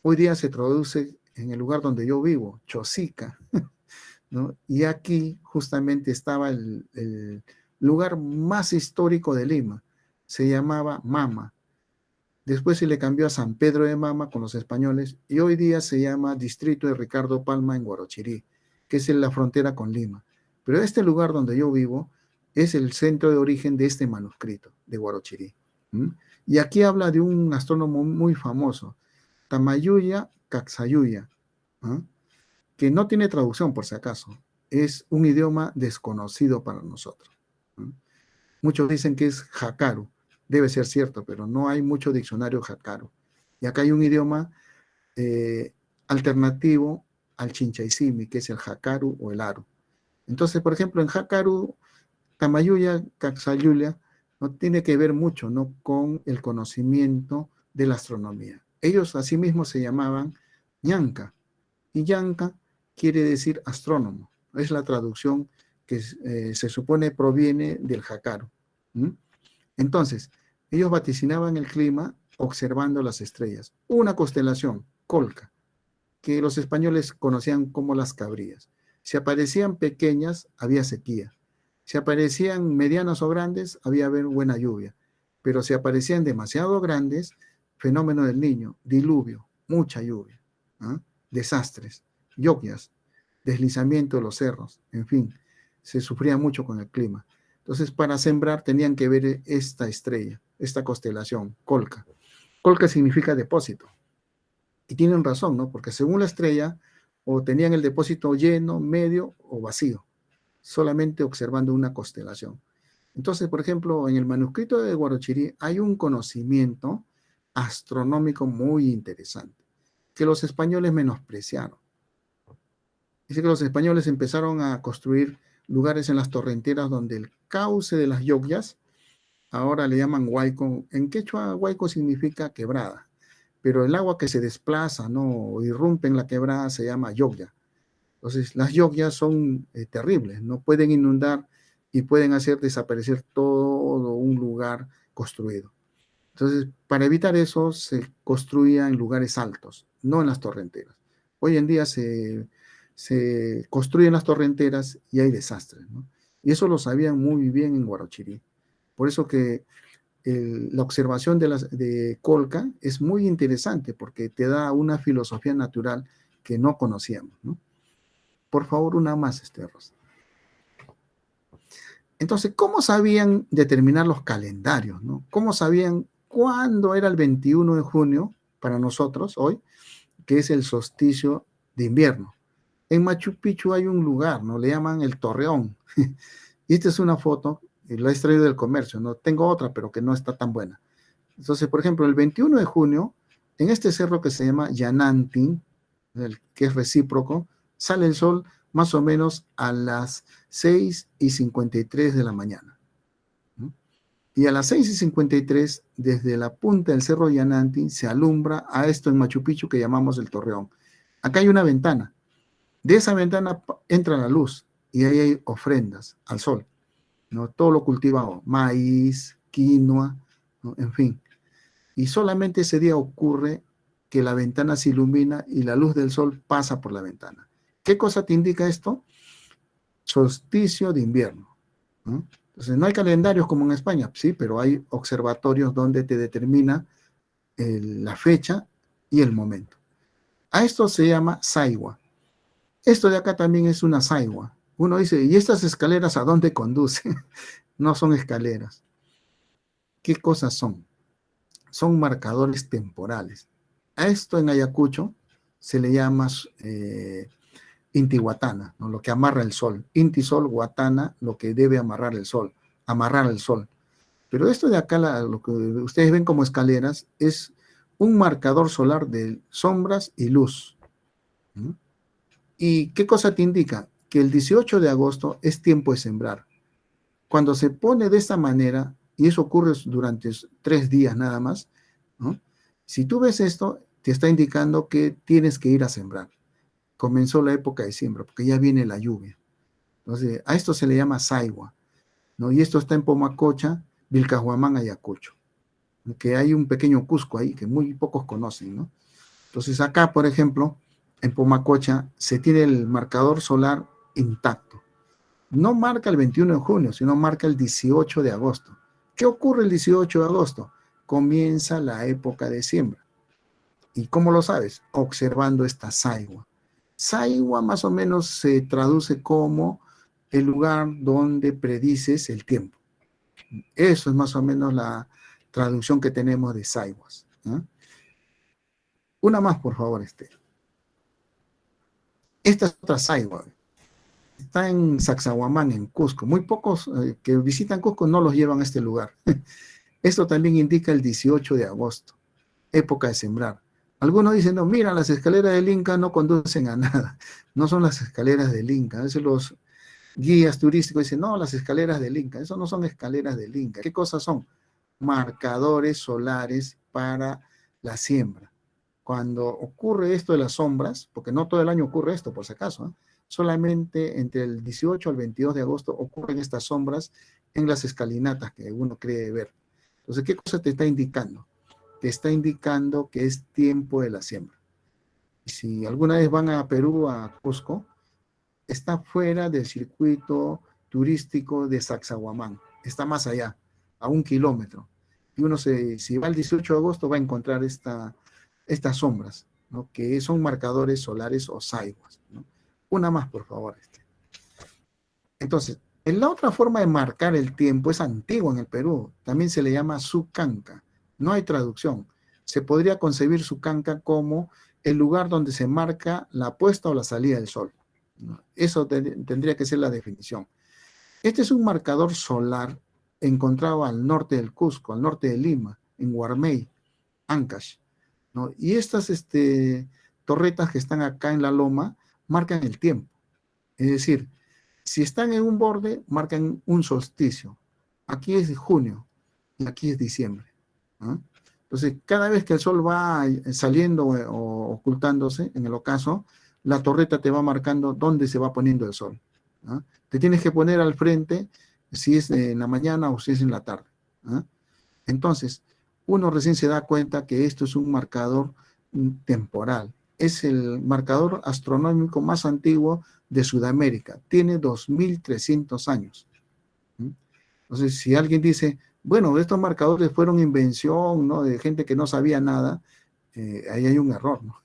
hoy día se traduce en el lugar donde yo vivo, Chosica, ¿no? Y aquí justamente estaba el lugar más histórico de Lima, se llamaba Mama. Después se le cambió a San Pedro de Mama con los españoles y hoy día se llama Distrito de Ricardo Palma en Huarochirí, que es en la frontera con Lima. Pero este lugar donde yo vivo es el centro de origen de este manuscrito de Huarochirí. ¿Mm? Y aquí habla de un astrónomo muy famoso, Tamayuya Caxayuya, ¿ah? Que no tiene traducción por si acaso. Es un idioma desconocido para nosotros. ¿Mm? Muchos dicen que es Hakaru, debe ser cierto, pero no hay mucho diccionario Hakaru. Y acá hay un idioma eh, alternativo al Chinchaisimi, que es el Hakaru o el Aru. Entonces, por ejemplo, en Hakaru, Tamayuya, Caxayuya, no tiene que ver mucho, ¿no?, con el conocimiento de la astronomía. Ellos asimismo se llamaban Ñanca, y Yanka quiere decir astrónomo. Es la traducción que se supone proviene del Hakaru. ¿Mm? Entonces, ellos vaticinaban el clima observando las estrellas. Una constelación, Colca, que los españoles conocían como las cabrías. Si aparecían pequeñas, había sequía. Si aparecían medianas o grandes, había buena lluvia. Pero si aparecían demasiado grandes, fenómeno del niño, diluvio, mucha lluvia, ¿ah? Desastres, lluvias, deslizamiento de los cerros, en fin, se sufría mucho con el clima. Entonces, para sembrar tenían que ver esta estrella, esta constelación, Colca. Colca significa depósito. Y tienen razón, ¿no? Porque según la estrella, o tenían el depósito lleno, medio o vacío, solamente observando una constelación. Entonces, por ejemplo, en el manuscrito de Huarochirí hay un conocimiento astronómico muy interesante, que los españoles menospreciaron. Dice que los españoles empezaron a construir lugares en las torrenteras donde el cauce de las Yogyas, ahora le llaman huayco, en quechua huayco significa quebrada, pero el agua que se desplaza, ¿no?, o irrumpe en la quebrada se llama Yogya. Entonces, las Yogyas son terribles, no pueden inundar y pueden hacer desaparecer todo un lugar construido. Entonces, para evitar eso, se construía en lugares altos, no en las torrenteras. Hoy en día se construyen las torrenteras y hay desastres, ¿no? Y eso lo sabían muy bien en Huarochirí. Por eso que la observación de Colca es muy interesante porque te da una filosofía natural que no conocíamos, ¿no? Por favor, una más, Rosa. Entonces, ¿cómo sabían determinar los calendarios, ¿no? ¿Cómo sabían cuándo era el 21 de junio para nosotros hoy, que es el solsticio de invierno? En Machu Picchu hay un lugar, ¿no? Le llaman el Torreón. Y esta es una foto, y la he extraído del comercio, ¿no? Tengo otra, pero que no está tan buena. Entonces, por ejemplo, el 21 de junio, en este cerro que se llama Yanantin, que es recíproco, sale el sol más o menos a las 6:53 de la mañana. ¿No? Y a las 6:53, desde la punta del cerro Yanantin, se alumbra a esto en Machu Picchu que llamamos el Torreón. Acá hay una ventana. De esa ventana entra la luz y ahí hay ofrendas al sol, ¿no? Todo lo cultivado, maíz, quinoa, ¿no?, en fin. Y solamente ese día ocurre que la ventana se ilumina y la luz del sol pasa por la ventana. ¿Qué cosa te indica esto? Solsticio de invierno, ¿no? Entonces, no hay calendarios como en España, sí, pero hay observatorios donde te determina la fecha y el momento. A esto se llama saigua. Esto de acá también es una saigua. Uno dice, ¿y estas escaleras a dónde conducen? No son escaleras. ¿Qué cosas son? Son marcadores temporales. A esto en Ayacucho se le llama intihuatana, ¿no?, lo que amarra el sol. Inti sol, guatana, lo que debe amarrar el sol, amarrar el sol. Pero esto de acá, lo que ustedes ven como escaleras, es un marcador solar de sombras y luz. ¿No? ¿Y qué cosa te indica? Que el 18 de agosto es tiempo de sembrar. Cuando se pone de esta manera, y eso ocurre durante 3 días nada más, ¿no? Si tú ves esto, te está indicando que tienes que ir a sembrar. Comenzó la época de siembra, porque ya viene la lluvia. Entonces, a esto se le llama saigua, ¿no? Y esto está en Pomacocha, Vilcahuamán, Ayacucho, que hay un pequeño Cusco ahí que muy pocos conocen, ¿no? Entonces, acá, por ejemplo, en Pomacocha se tiene el marcador solar intacto. No marca el 21 de junio, sino marca el 18 de agosto. ¿Qué ocurre el 18 de agosto? Comienza la época de siembra. ¿Y cómo lo sabes? Observando esta saigua. Saigua más o menos se traduce como el lugar donde predices el tiempo. Eso es más o menos la traducción que tenemos de saiguas. ¿Eh? Una más, por favor, Esther. Esta es otra saigua. Está en Sacsayhuamán, en Cusco. Muy pocos que visitan Cusco no los llevan a este lugar. Esto también indica el 18 de agosto, época de sembrar. Algunos dicen, no, mira, las escaleras del Inca no conducen a nada. No son las escaleras del Inca. A veces los guías turísticos dicen, no, las escaleras del Inca. Eso no son escaleras del Inca. ¿Qué cosas son? Marcadores solares para la siembra. Cuando ocurre esto de las sombras, porque no todo el año ocurre esto, por si acaso, ¿eh? Solamente entre el 18 al 22 de agosto ocurren estas sombras en las escalinatas que uno cree ver. Entonces, ¿qué cosa te está indicando? Te está indicando que es tiempo de la siembra. Y si alguna vez van a Perú, a Cusco, está fuera del circuito turístico de Sacsayhuamán, está más allá, a 1 kilómetro. Y uno, si va el 18 de agosto, va a encontrar estas sombras, ¿no? Que son marcadores solares o saiguas, ¿no? Una más, por favor. Entonces, en la otra forma de marcar el tiempo es antigua en el Perú, también se le llama Sucanca. No hay traducción. Se podría concebir Sucanca como el lugar donde se marca la puesta o la salida del sol, ¿no? Eso tendría que ser la definición. Este es un marcador solar encontrado al norte del Cusco, al norte de Lima, en Guarmey, Ancash, ¿no? Y estas torretas que están acá en la loma marcan el tiempo. Es decir, si están en un borde, marcan un solsticio. Aquí es junio y aquí es diciembre, ¿no? Entonces, cada vez que el sol va saliendo o ocultándose, en el ocaso, la torreta te va marcando dónde se va poniendo el sol, ¿no? Te tienes que poner al frente si es en la mañana o si es en la tarde, ¿no? Entonces, uno recién se da cuenta que esto es un marcador temporal. Es el marcador astronómico más antiguo de Sudamérica. Tiene 2300 años. Entonces, si alguien dice, bueno, estos marcadores fueron invención, ¿no?, de gente que no sabía nada, ahí hay un error, ¿no?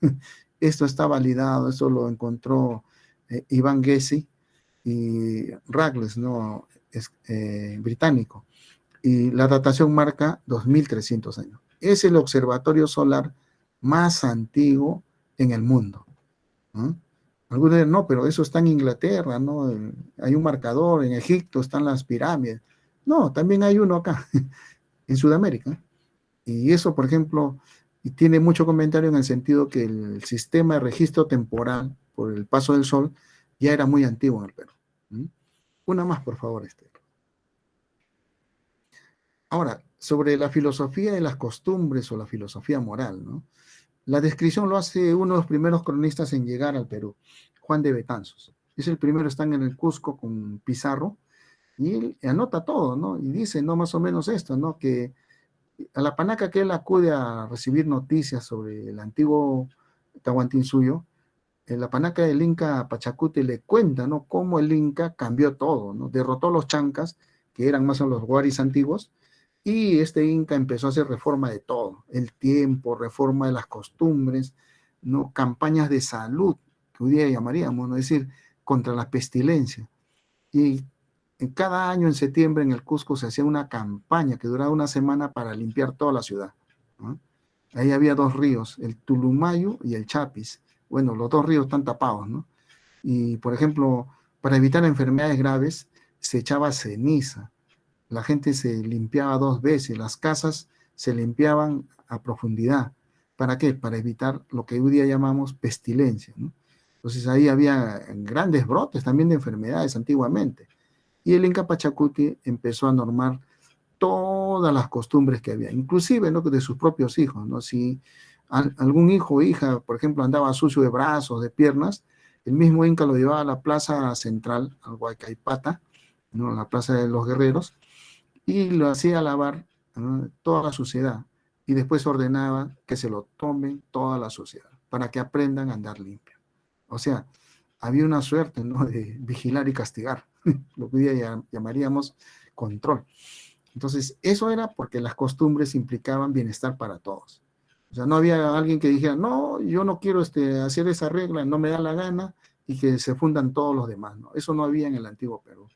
Esto está validado, esto lo encontró Ivan Gessi y Ragles, ¿no?, británico. Y la datación marca 2300 años. Es el observatorio solar más antiguo en el mundo, ¿no? Algunos dicen, no, pero eso está en Inglaterra, ¿no? Hay un marcador, en Egipto están las pirámides. No, también hay uno acá, en Sudamérica. Y eso, por ejemplo, tiene mucho comentario en el sentido que el sistema de registro temporal por el paso del sol ya era muy antiguo en el Perú. Una más, por favor, Ahora, sobre la filosofía de las costumbres o la filosofía moral, ¿no? La descripción lo hace uno de los primeros cronistas en llegar al Perú, Juan de Betanzos. Es el primero, están en el Cusco con Pizarro, y él anota todo, ¿no? Y dice, ¿no?, más o menos esto, ¿no? Que a la panaca que él acude a recibir noticias sobre el antiguo Tahuantinsuyo, en la panaca del Inca Pachacute le cuenta, ¿no?, cómo el Inca cambió todo, ¿no? Derrotó a los chancas, que eran más o menos los guaris antiguos, y este Inca empezó a hacer reforma de todo, el tiempo, reforma de las costumbres, ¿no?, campañas de salud, que hoy día llamaríamos, ¿no?, es decir, contra la pestilencia. Y en cada año en septiembre en el Cusco se hacía una campaña que duraba una semana para limpiar toda la ciudad, ¿no? Ahí había dos ríos, el Tulumayo y el Chapis. Bueno, los dos ríos están tapados, ¿no? Y, por ejemplo, para evitar enfermedades graves, se echaba ceniza, la gente se limpiaba 2 veces, las casas se limpiaban a profundidad. ¿Para qué? Para evitar lo que hoy día llamamos pestilencia, ¿no? Entonces ahí había grandes brotes también de enfermedades antiguamente. Y el Inca Pachacuti empezó a normar todas las costumbres que había, inclusive, ¿no?, de sus propios hijos, ¿no? Si algún hijo o hija, por ejemplo, andaba sucio de brazos, de piernas, el mismo Inca lo llevaba a la plaza central, al Huaycaipata, ¿no?, la plaza de los guerreros, y lo hacía lavar, ¿no?, toda la suciedad, y después ordenaba que se lo tomen toda la suciedad, para que aprendan a andar limpio. O sea, había una suerte, ¿no?, de vigilar y castigar, lo que hoy día llamaríamos control. Entonces, eso era porque las costumbres implicaban bienestar para todos. O sea, no había alguien que dijera, no, yo no quiero hacer esa regla, no me da la gana, y que se fundan todos los demás, ¿no? Eso no había en el antiguo Perú.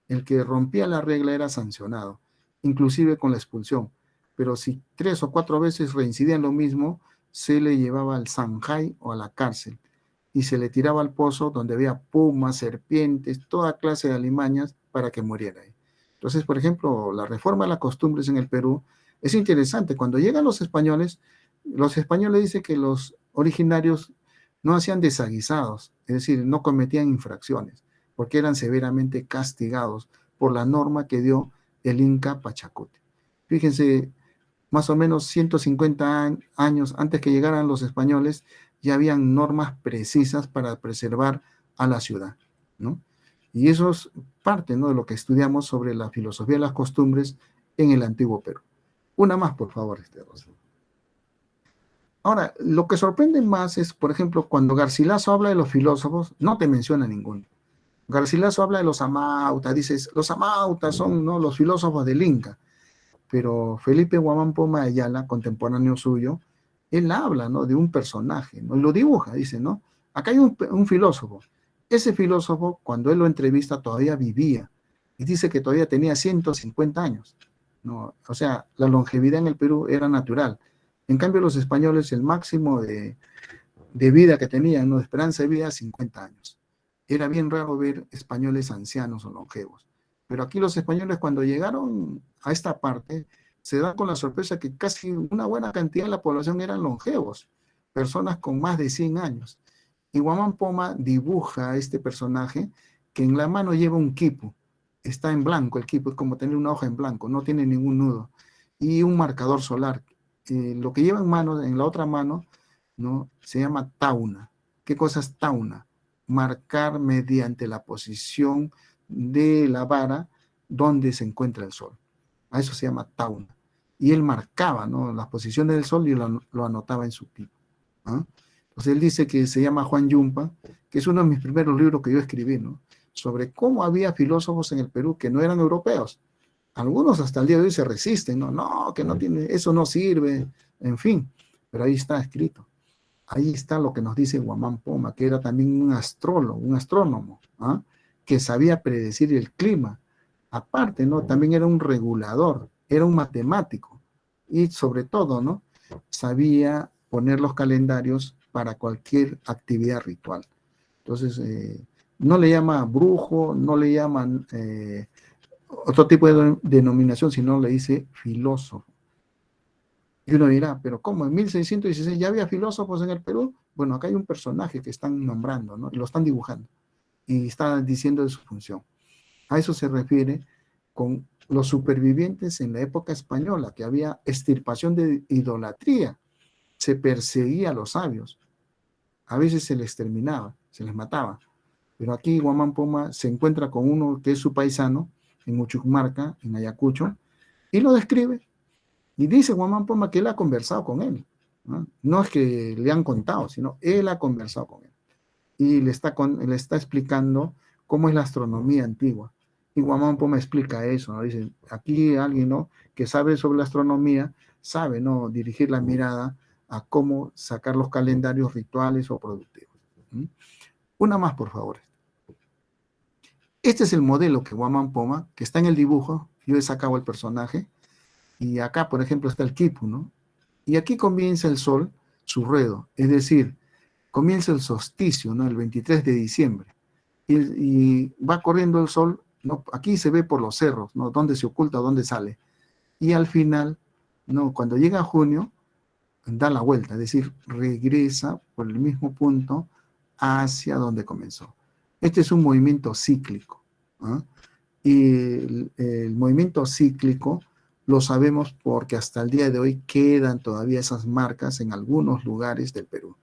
El que rompía la regla era sancionado, inclusive con la expulsión. Pero si 3 o 4 veces reincidía en lo mismo, se le llevaba al Sanjay o a la cárcel y se le tiraba al pozo donde había pumas, serpientes, toda clase de alimañas para que muriera ahí. Entonces, por ejemplo, la reforma de las costumbres en el Perú es interesante. Cuando llegan los españoles dicen que los originarios no hacían desaguisados, es decir, no cometían infracciones, porque eran severamente castigados por la norma que dio el Inca Pachacuti. Fíjense, más o menos 150 años antes que llegaran los españoles, ya habían normas precisas para preservar a la ciudad, ¿no? Y eso es parte, ¿no?, de lo que estudiamos sobre la filosofía de las costumbres en el antiguo Perú. Una más, por favor, Rosa. Ahora, lo que sorprende más es, por ejemplo, cuando Garcilaso habla de los filósofos, no te menciona ninguno. Garcilaso habla de los amautas, dices, los amautas son, ¿no?, los filósofos del Inca, pero Felipe Guamán Poma Ayala, contemporáneo suyo, él habla, ¿no?, de un personaje, ¿no?, y lo dibuja, dice, ¿no? Acá hay un filósofo. Ese filósofo, cuando él lo entrevista, todavía vivía, y dice que todavía tenía 150 años, ¿no? O sea, la longevidad en el Perú era natural. En cambio, los españoles, el máximo de vida que tenían, ¿no?, de esperanza de vida, 50 años. Era bien raro ver españoles ancianos o longevos. Pero aquí los españoles, cuando llegaron a esta parte, se dan con la sorpresa que casi una buena cantidad de la población eran longevos, personas con más de 100 años. Y Guamán Poma dibuja a este personaje que en la mano lleva un quipu. Está en blanco el quipu, es como tener una hoja en blanco, no tiene ningún nudo. Y un marcador solar. Lo que lleva en mano, en la otra mano, ¿no?, se llama tauna. ¿Qué cosa es tauna? Marcar mediante la posición de la vara donde se encuentra el sol. A eso se llama tauna. Y él marcaba, ¿no?, las posiciones del sol y lo anotaba en su tipo, ¿no? Entonces él dice que se llama Juan Yumpa, que es uno de mis primeros libros que yo escribí, ¿no?, sobre cómo había filósofos en el Perú que no eran europeos. Algunos hasta el día de hoy se resisten, no, no, que no tiene, eso no sirve, en fin, pero ahí está escrito. Ahí está lo que nos dice Guamán Poma, que era también un astrólogo, un astrónomo, ¿ah?, que sabía predecir el clima. Aparte, ¿no?, también era un regulador, era un matemático y sobre todo, ¿no?, sabía poner los calendarios para cualquier actividad ritual. Entonces, no le llama brujo, no le llaman otro tipo de denominación, sino le dice filósofo. Y uno dirá, pero ¿cómo? ¿En 1616 ya había filósofos en el Perú? Bueno, acá hay un personaje que están nombrando, ¿no?, y lo están dibujando, y está diciendo de su función. A eso se refiere con los supervivientes en la época española, que había extirpación de idolatría, se perseguía a los sabios, a veces se les exterminaba, se les mataba. Pero aquí Guamán Poma se encuentra con uno que es su paisano, en Uchucmarca, en Ayacucho, y lo describe. Y dice Guamán Poma que él ha conversado con él, ¿no? No es que le han contado, sino él ha conversado con él. Y le está explicando cómo es la astronomía antigua. Y Guamán Poma explica eso, ¿no? Dice, aquí alguien, ¿no?, que sabe sobre la astronomía, sabe, ¿no?, dirigir la mirada a cómo sacar los calendarios rituales o productivos. ¿Mm? Una más, por favor. Este es el modelo que Guamán Poma, que está en el dibujo, yo he sacado el personaje, y acá, por ejemplo, está el quipu, ¿no? Y aquí comienza el sol, su ruedo, es decir, comienza el solsticio, ¿no?, el 23 de diciembre, y va corriendo el sol ¿no? Aquí se ve por los cerros, ¿no? Dónde se oculta, dónde sale. Y al final, ¿no? Cuando llega junio, da la vuelta, es decir, regresa por el mismo punto hacia donde comenzó. Este es un movimiento cíclico, ¿ah? Y el movimiento cíclico lo sabemos porque hasta el día de hoy quedan todavía esas marcas en algunos lugares del Perú.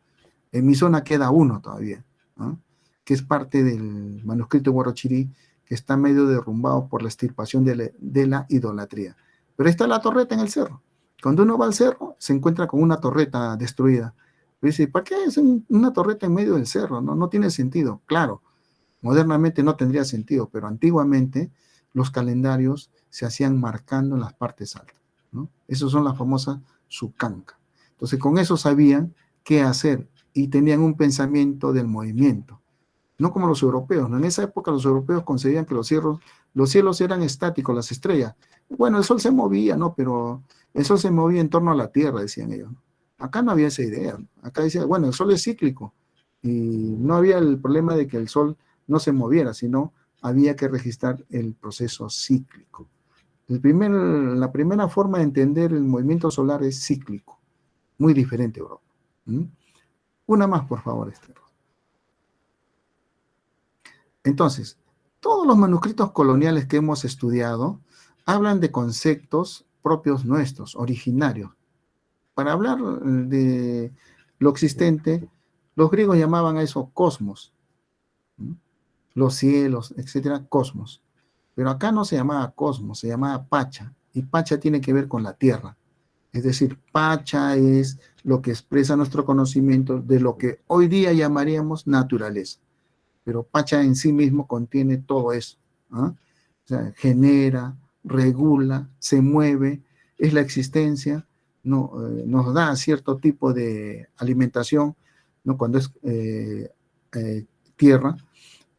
En mi zona queda uno todavía, ¿no? Que es parte del manuscrito Huarochirí, que está medio derrumbado por la extirpación de la idolatría. Pero ahí está la torreta en el cerro. Cuando uno va al cerro, se encuentra con una torreta destruida. Y dice, ¿para qué es una torreta en medio del cerro? No, no tiene sentido. Claro, modernamente no tendría sentido, pero antiguamente los calendarios se hacían marcando en las partes altas, ¿no? Esos son las famosas sucanca. Entonces, con eso sabían qué hacer y tenían un pensamiento del movimiento, no como los europeos, ¿no? En esa época los europeos concebían que los cielos eran estáticos, las estrellas. Bueno, el sol se movía, ¿no? Pero el sol se movía en torno a la Tierra, decían ellos. Acá no había esa idea. Acá decía, bueno, el sol es cíclico y no había el problema de que el sol no se moviera, sino había que registrar el proceso cíclico. La primera forma de entender el movimiento solar es cíclico, muy diferente a Europa. ¿Mm? Una más, por favor, Esther. Entonces, todos los manuscritos coloniales que hemos estudiado hablan de conceptos propios nuestros, originarios. Para hablar de lo existente, los griegos llamaban a eso cosmos, ¿no? Los cielos, etcétera, cosmos. Pero acá no se llamaba cosmos, se llamaba Pacha, y Pacha tiene que ver con la tierra. Es decir, Pacha es lo que expresa nuestro conocimiento de lo que hoy día llamaríamos naturaleza. Pero Pacha en sí mismo contiene todo eso, ¿ah? O sea, genera, regula, se mueve, es la existencia, no, nos da cierto tipo de alimentación, ¿no? Cuando es eh, tierra,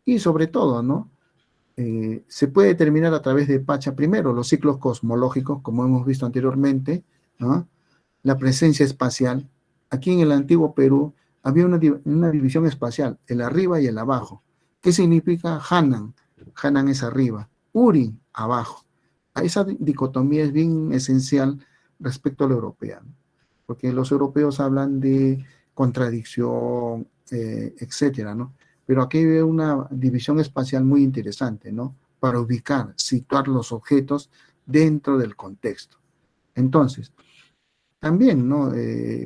y sobre todo, ¿no? Se puede determinar a través de Pacha primero los ciclos cosmológicos, como hemos visto anteriormente, ¿no? La presencia espacial. Aquí en el antiguo Perú había una división espacial, el arriba y el abajo. ¿Qué significa Hanan? Hanan es arriba, Uri abajo. Esa dicotomía es bien esencial respecto a la europea, ¿no? Porque los europeos hablan de contradicción, etcétera, ¿no? Pero aquí hay una división espacial muy interesante, ¿no? Para ubicar, situar los objetos dentro del contexto. Entonces, también, ¿no?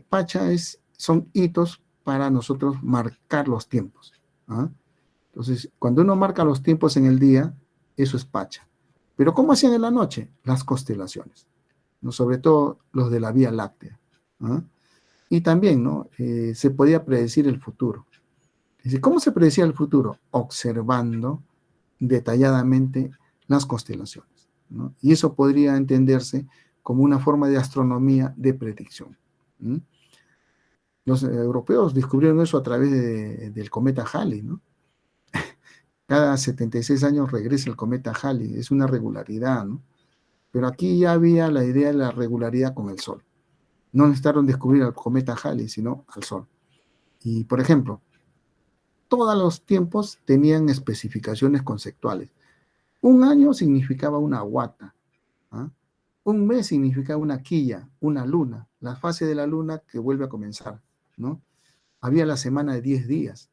Pacha son hitos para nosotros marcar los tiempos, ¿ah? Entonces, cuando uno marca los tiempos en el día, eso es Pacha. Pero ¿cómo hacían en la noche? Las constelaciones, ¿no? Sobre todo los de la Vía Láctea, ¿ah? Y también, ¿no? Se podía predecir el futuro. Es decir, ¿cómo se predecía el futuro? Observando detalladamente las constelaciones, ¿no? Y eso podría entenderse como una forma de astronomía de predicción. ¿Mm? Los europeos descubrieron eso a través del cometa Halley, ¿no? Cada 76 años regresa el cometa Halley, es una regularidad, ¿no? Pero aquí ya había la idea de la regularidad con el Sol. No necesitaron descubrir al cometa Halley, sino al Sol. Y, por ejemplo, todos los tiempos tenían especificaciones conceptuales. Un año significaba una guata, ¿ah? Un mes significaba una quilla, una luna, la fase de la luna que vuelve a comenzar, ¿no? Había la semana de 10 días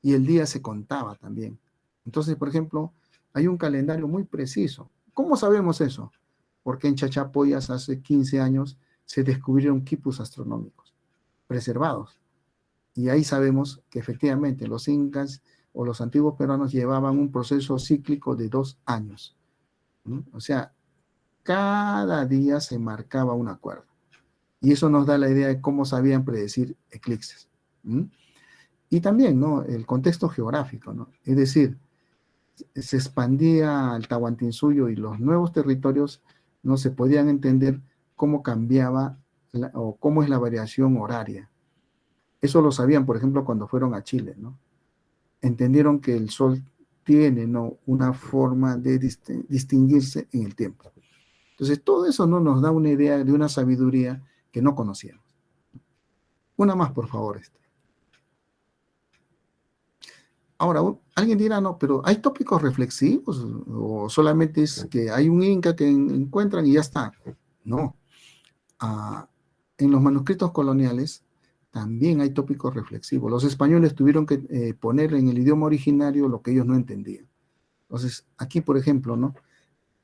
y el día se contaba también. Entonces, por ejemplo, hay un calendario muy preciso. ¿Cómo sabemos eso? Porque en Chachapoyas hace 15 años se descubrieron quipus astronómicos preservados. Y ahí sabemos que efectivamente los incas o los antiguos peruanos llevaban un proceso cíclico de 2 años, ¿no? O sea, cada día se marcaba una cuerda. Y eso nos da la idea de cómo sabían predecir eclipses. ¿Mm? Y también, ¿no? El contexto geográfico, ¿no? Es decir, se expandía el Tahuantinsuyo y los nuevos territorios no se podían entender cómo cambiaba o cómo es la variación horaria. Eso lo sabían, por ejemplo, cuando fueron a Chile, ¿no? Entendieron que el Sol tiene, ¿no?, una forma de distinguirse en el tiempo. Entonces, todo eso, ¿no?, nos da una idea de una sabiduría que no conocíamos. Una más, por favor. Ahora, alguien dirá, no, pero ¿hay tópicos reflexivos o solamente es que hay un inca que encuentran y ya está? No. Ah, en los manuscritos coloniales también hay tópicos reflexivos. Los españoles tuvieron que poner en el idioma originario lo que ellos no entendían. Entonces, aquí, por ejemplo, ¿no?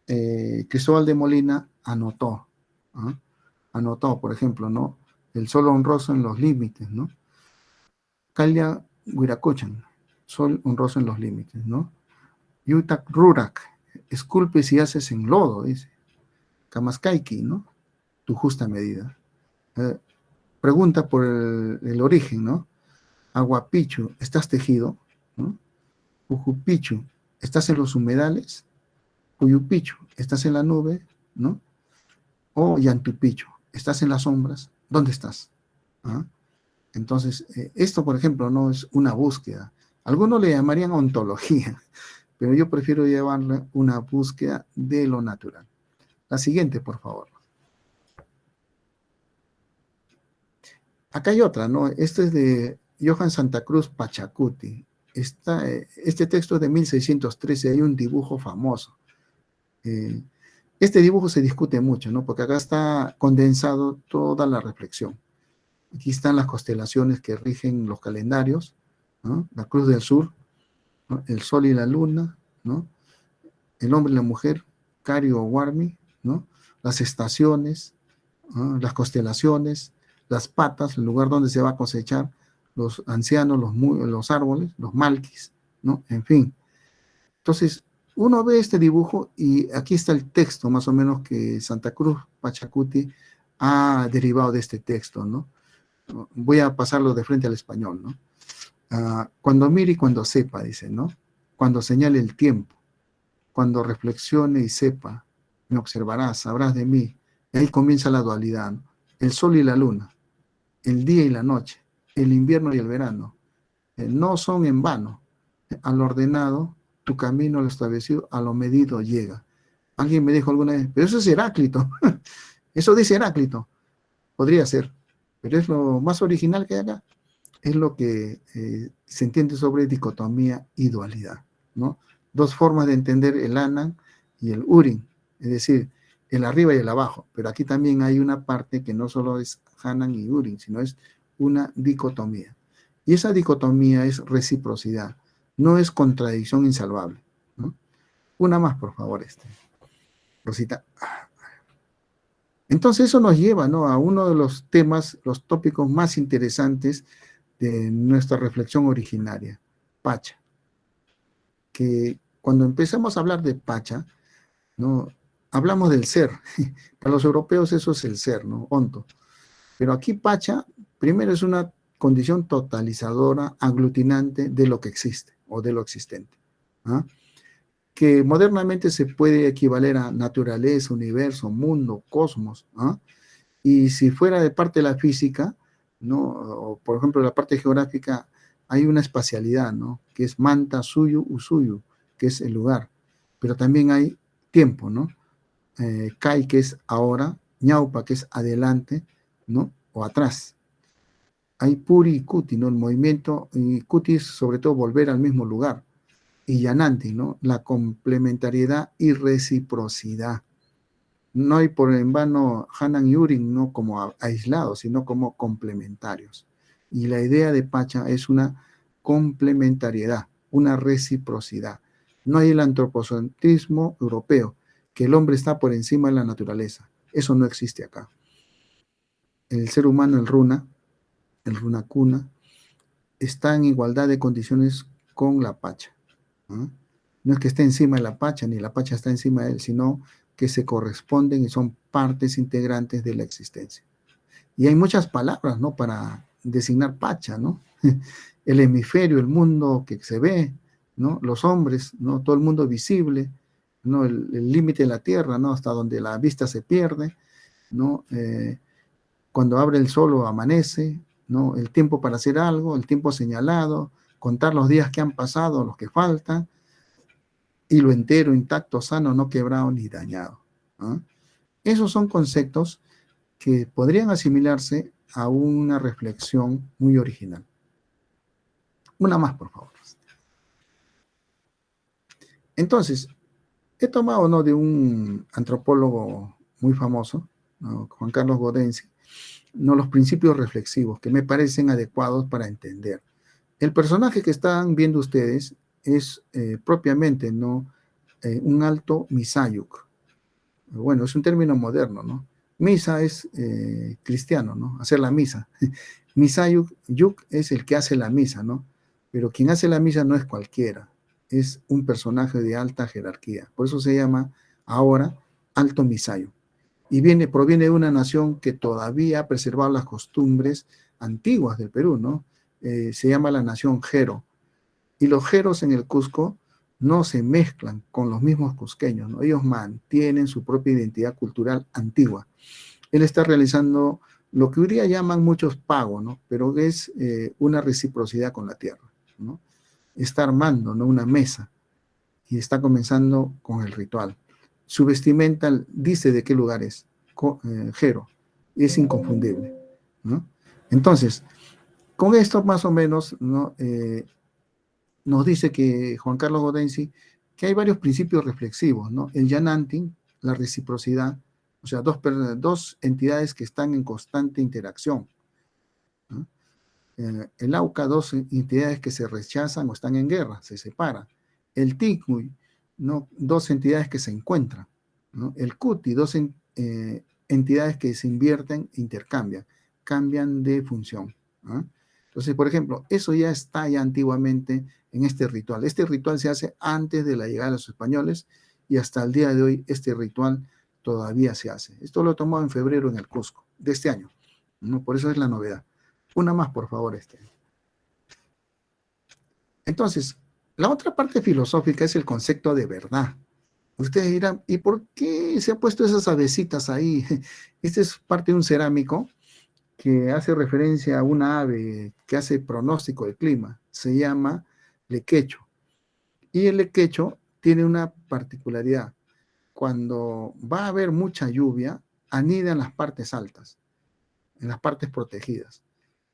Cristóbal de Molina anotó, ¿ah? Anotó, por ejemplo, ¿no? El sol honroso en los límites, ¿no? Calia Huiracochan, sol honroso en los límites, ¿no? Yutak Rurak, esculpes y haces en lodo, dice. Kamaskaiki, ¿no? Tu justa medida. Eh, Pregunta por el origen, ¿no? Aguapichu, ¿estás tejido? ¿No? Ujupichu, ¿estás en los humedales? Uyupichu, ¿estás en la nube? ¿No? O Yantupichu, ¿estás en las sombras? ¿Dónde estás? ¿Ah? Entonces, esto, por ejemplo, no es una búsqueda. Algunos le llamarían ontología, pero yo prefiero llevarle una búsqueda de lo natural. La siguiente, por favor. Acá hay otra, ¿no? Este es de Johan Santa Cruz Pachacuti. Este texto es de 1613, hay un dibujo famoso. Este dibujo se discute mucho, ¿no? Porque acá está condensado toda la reflexión. Aquí están las constelaciones que rigen los calendarios, ¿no? La Cruz del Sur, ¿no? El Sol y la Luna, ¿no? El hombre y la mujer, Cario o Warmi, ¿no? Las estaciones, ¿no? Las constelaciones, las patas, el lugar donde se va a cosechar, los ancianos, los árboles, los malquis, ¿no? En fin. Entonces, uno ve este dibujo y aquí está el texto, más o menos, que Santa Cruz Pachacuti ha derivado de este texto, ¿no? Voy a pasarlo de frente al español, ¿no? Cuando mire y cuando sepa, dice, ¿no? Cuando señale el tiempo, cuando reflexione y sepa, me observarás, sabrás de mí. Y ahí comienza la dualidad, ¿no? El sol y la luna, el día y la noche, el invierno y el verano, no son en vano. A lo ordenado, tu camino, a lo establecido, a lo medido llega. Alguien me dijo alguna vez, pero eso es Heráclito. Eso dice Heráclito. Podría ser, pero es lo más original que hay acá. Es lo que se entiende sobre dicotomía y dualidad, ¿no? Dos formas de entender el Anan y el Urin, es decir, el arriba y el abajo, pero aquí también hay una parte que no solo es Hanan y Urin, sino es una dicotomía. Y esa dicotomía es reciprocidad, no es contradicción insalvable, ¿no? Una más, por favor, Rosita. Entonces eso nos lleva, ¿no?, a uno de los temas, los tópicos más interesantes de nuestra reflexión originaria, Pacha. Que cuando empezamos a hablar de Pacha, ¿no?, hablamos del ser. Para los europeos eso es el ser, ¿no? Onto. Pero aquí Pacha, primero es una condición totalizadora, aglutinante de lo que existe o de lo existente, ¿ah? Que modernamente se puede equivaler a naturaleza, universo, mundo, cosmos, ¿ah? Y si fuera de parte de la física, ¿no?, o por ejemplo la parte geográfica, hay una espacialidad, ¿no?, que es Manta, Suyu, Usuyu, que es el lugar, pero también hay tiempo, ¿no? Kai, que es ahora, Ñaupa, que es adelante, ¿no?, o atrás. Hay Puri y Kuti, ¿no?, el movimiento, y Kuti es sobre todo volver al mismo lugar. Y Yananti, ¿no?, la complementariedad y reciprocidad. No hay por en vano Hanan y Urin no como aislados, sino como complementarios. Y la idea de Pacha es una complementariedad, una reciprocidad. No hay el antropocentrismo europeo, que el hombre está por encima de la naturaleza. Eso no existe acá. El ser humano, el runacuna, está en igualdad de condiciones con la Pacha, ¿no? No es que esté encima de la Pacha, ni la Pacha está encima de él, sino que se corresponden y son partes integrantes de la existencia. Y hay muchas palabras, ¿no?, para designar Pacha, ¿no? El hemisferio, el mundo que se ve, ¿no?, los hombres, ¿no?, todo el mundo visible, ¿no?, el límite de la tierra, ¿no?, hasta donde la vista se pierde, ¿no? Cuando abre el sol o amanece, ¿no?, el tiempo para hacer algo, el tiempo señalado, contar los días que han pasado, los que faltan, y lo entero, intacto, sano, no quebrado ni dañado, ¿ah? Esos son conceptos que podrían asimilarse a una reflexión muy original. Una más, por favor. Entonces, he tomado, ¿no?, de un antropólogo muy famoso, ¿no?, Juan Carlos Godensi, ¿no?, los principios reflexivos que me parecen adecuados para entender. El personaje que están viendo ustedes es propiamente, ¿no?, un alto misayuk. Bueno, es un término moderno, ¿no? Misa es cristiano, ¿no? Hacer la misa. Misayuk, yuk es el que hace la misa, ¿no? Pero quien hace la misa no es cualquiera, es un personaje de alta jerarquía. Por eso se llama ahora Alto Misayo. Y proviene de una nación que todavía ha preservado las costumbres antiguas del Perú, ¿no? Se llama la nación Jero. Y los jeros en el Cusco no se mezclan con los mismos cusqueños, ¿no? Ellos mantienen su propia identidad cultural antigua. Él está realizando lo que hoy día llaman muchos pagos, ¿no? Pero es una reciprocidad con la tierra, ¿no? Está armando, ¿no?, una mesa y está comenzando con el ritual. Su vestimenta dice de qué lugar es, Jero, es inconfundible, ¿no? Entonces, con esto más o menos, ¿no?, nos dice que Juan Carlos Godensi, que hay varios principios reflexivos, ¿no? El Yanantin, la reciprocidad, o sea, dos entidades que están en constante interacción, ¿no? El Auca, dos entidades que se rechazan o están en guerra, se separan. El Ticui, ¿no?, dos entidades que se encuentran, ¿no? El Cuti, dos entidades que se invierten, intercambian, cambian de función, ¿no? Entonces, por ejemplo, eso ya está ya antiguamente en este ritual. Este ritual se hace antes de la llegada de los españoles y hasta el día de hoy este ritual todavía se hace. Esto lo he tomado en febrero en el Cusco, de este año, ¿no? Por eso es la novedad. Una más, por favor. Entonces, la otra parte filosófica es el concepto de verdad. Ustedes dirán, ¿y por qué se han puesto esas avecitas ahí? Este es parte de un cerámico que hace referencia a una ave que hace pronóstico del clima. Se llama lequecho. Y el lequecho tiene una particularidad. Cuando va a haber mucha lluvia, anida en las partes altas, en las partes protegidas.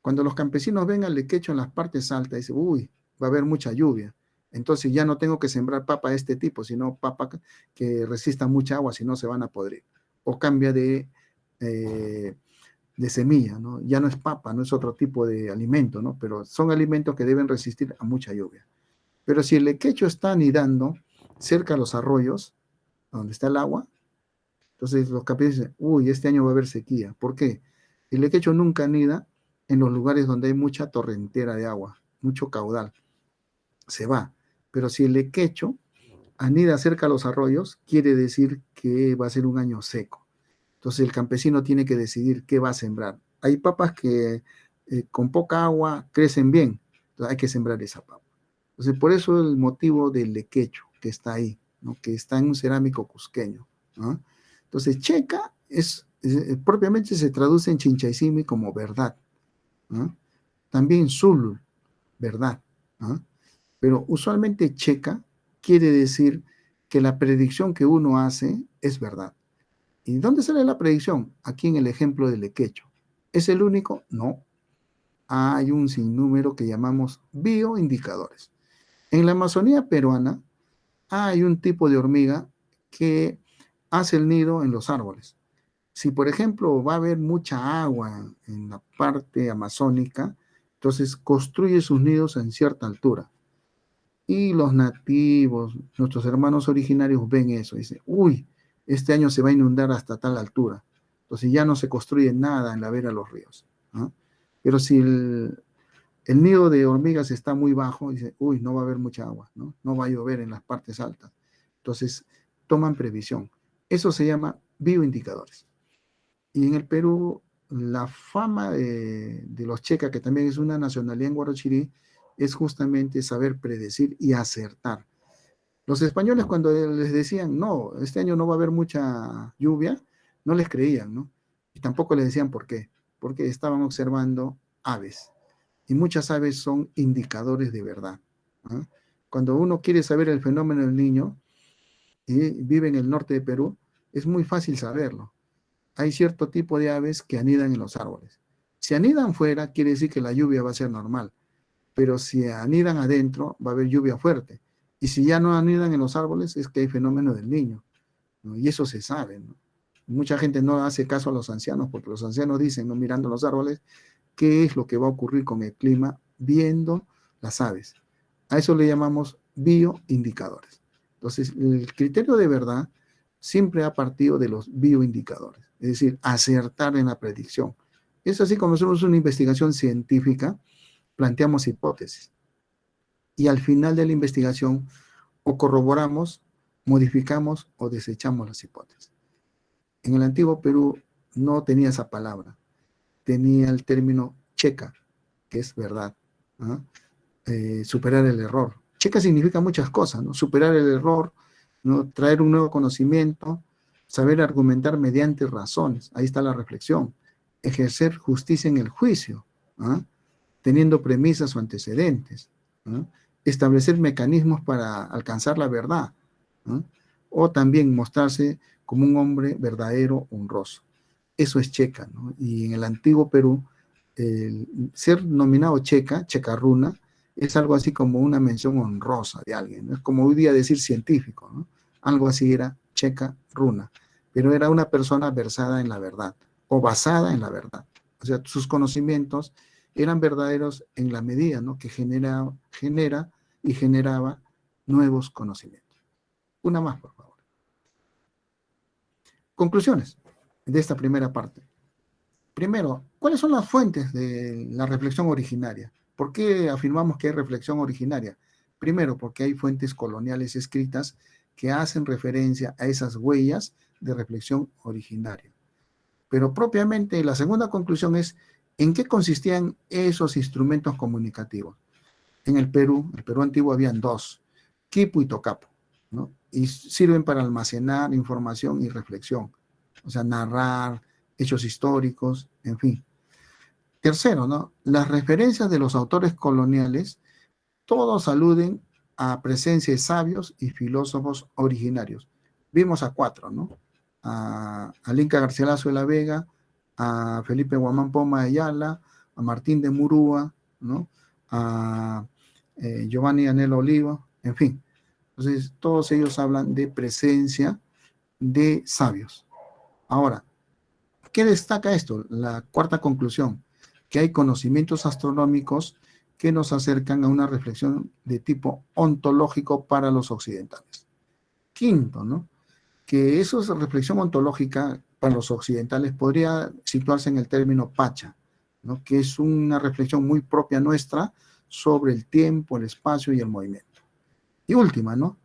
Cuando los campesinos ven al lequecho en las partes altas, dicen, uy, va a haber mucha lluvia. Entonces ya no tengo que sembrar papa de este tipo, sino papa que resista mucha agua, si no se van a podrir. O cambia de semilla, ¿no? Ya no es papa, no es otro tipo de alimento, ¿no? Pero son alimentos que deben resistir a mucha lluvia. Pero si el lequecho está anidando cerca de los arroyos, donde está el agua, entonces los campesinos dicen, uy, este año va a haber sequía. ¿Por qué? El lequecho nunca anida en los lugares donde hay mucha torrentera de agua, mucho caudal. Se va. Pero si el lequecho anida cerca de los arroyos, quiere decir que va a ser un año seco. Entonces el campesino tiene que decidir qué va a sembrar. Hay papas que con poca agua crecen bien, entonces hay que sembrar esa papa. Entonces por eso el motivo del lequecho que está ahí, ¿no?, que está en un cerámico cusqueño, ¿no? Entonces checa propiamente se traduce en chinchaisimi como verdad, ¿no? También Zulu, verdad, ¿no? Pero usualmente checa quiere decir que la predicción que uno hace es verdad. ¿Y dónde sale la predicción? Aquí en el ejemplo del lequecho. ¿Es el único? No. Hay un sinnúmero que llamamos bioindicadores. En la Amazonía peruana hay un tipo de hormiga que hace el nido en los árboles. Si, por ejemplo, va a haber mucha agua en la parte amazónica, entonces construye sus nidos en cierta altura. Y los nativos, nuestros hermanos originarios ven eso y dicen, uy, este año se va a inundar hasta tal altura. Entonces ya no se construye nada en la vera de los ríos, ¿no? Pero si el nido de hormigas está muy bajo, dice, uy, no va a haber mucha agua, ¿no? No va a llover en las partes altas. Entonces toman previsión. Eso se llama bioindicadores. Y en el Perú, la fama de los checas, que también es una nacionalidad en Guarochirí, es justamente saber predecir y acertar. Los españoles cuando les decían, no, este año no va a haber mucha lluvia, no les creían, ¿no? Y tampoco les decían por qué, porque estaban observando aves. Y muchas aves son indicadores de verdad, ¿no? Cuando uno quiere saber el fenómeno del niño y vive en el norte de Perú, es muy fácil saberlo. Hay cierto tipo de aves que anidan en los árboles. Si anidan fuera, quiere decir que la lluvia va a ser normal, pero si anidan adentro, va a haber lluvia fuerte. Y si ya no anidan en los árboles, es que hay fenómeno del niño, ¿no? Y eso se sabe, ¿no? Mucha gente no hace caso a los ancianos, porque los ancianos dicen, ¿no? Mirando los árboles, qué es lo que va a ocurrir con el clima viendo las aves. A eso le llamamos bioindicadores. Entonces, el criterio de verdad siempre ha partido de los bioindicadores, es decir, acertar en la predicción. Es así como hacemos una investigación científica, planteamos hipótesis y al final de la investigación o corroboramos, modificamos o desechamos las hipótesis. En el antiguo Perú no tenía esa palabra, tenía el término checa, que es verdad, ¿no? Superar el error. Checa significa muchas cosas, ¿no? Superar el error, ¿no? Traer un nuevo conocimiento, saber argumentar mediante razones, ahí está la reflexión, ejercer justicia en el juicio, ¿no? Teniendo premisas o antecedentes, ¿no? Establecer mecanismos para alcanzar la verdad, ¿no? O también mostrarse como un hombre verdadero, honroso. Eso es checa, ¿no? Y en el antiguo Perú, el ser nominado checa, checa runa, es algo así como una mención honrosa de alguien, ¿no? Es como hoy día decir científico, ¿no? Algo así era checa runa, pero era una persona versada en la verdad o basada en la verdad. O sea, sus conocimientos eran verdaderos en la medida, ¿no? Que genera y generaba nuevos conocimientos. Una más, por favor. Conclusiones de esta primera parte. Primero, ¿cuáles son las fuentes de la reflexión originaria? ¿Por qué afirmamos que hay reflexión originaria? Primero, porque hay fuentes coloniales escritas que hacen referencia a esas huellas de reflexión originaria. Pero propiamente la segunda conclusión es en qué consistían esos instrumentos comunicativos. En el Perú antiguo habían dos, quipu y tocapo, ¿no? Y sirven para almacenar información y reflexión, o sea, narrar hechos históricos, en fin. Tercero, ¿no? Las referencias de los autores coloniales, todos aluden a presencia de sabios y filósofos originarios. Vimos a cuatro, ¿no? A Inca Garcilaso de la Vega, a Felipe Guamán Poma de Ayala, a Martín de Murúa, ¿no? A Giovanni Anelo Oliva, en fin. Entonces, todos ellos hablan de presencia de sabios. Ahora, ¿qué destaca esto? La cuarta conclusión, que hay conocimientos astronómicos que nos acercan a una reflexión de tipo ontológico para los occidentales. Quinto, ¿no? Que esa reflexión ontológica para los occidentales podría situarse en el término pacha, ¿no? Que es una reflexión muy propia nuestra sobre el tiempo, el espacio y el movimiento. Y última, ¿no?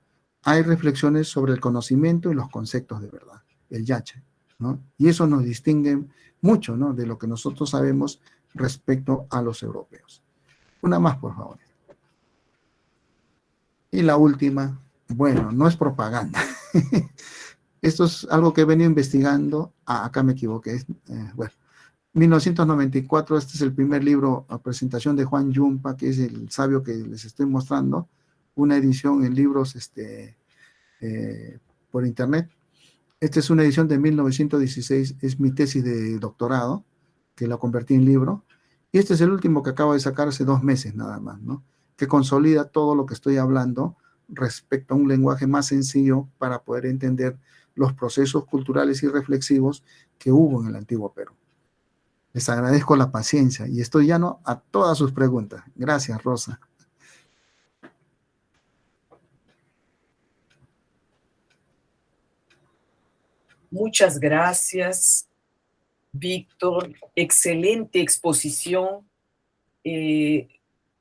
Hay reflexiones sobre el conocimiento y los conceptos de verdad, el yache, ¿no? Y eso nos distingue mucho, ¿no? De lo que nosotros sabemos respecto a los europeos. Una más, por favor. Y la última, bueno, no es propaganda. Esto es algo que he venido investigando. Acá me equivoqué. Bueno, 1994, este es el primer libro a presentación de Juan Yumpa, que es el sabio que les estoy mostrando. Una edición en libros por internet. Esta es una edición de 1916, es mi tesis de doctorado, que la convertí en libro. Y este es el último que acabo de sacar hace 2 meses nada más, ¿no? Que consolida todo lo que estoy hablando respecto a un lenguaje más sencillo para poder entender los procesos culturales y reflexivos que hubo en el antiguo Perú. Les agradezco la paciencia y estoy llano a todas sus preguntas. Gracias, Rosa. Muchas gracias, Víctor. Excelente exposición. Te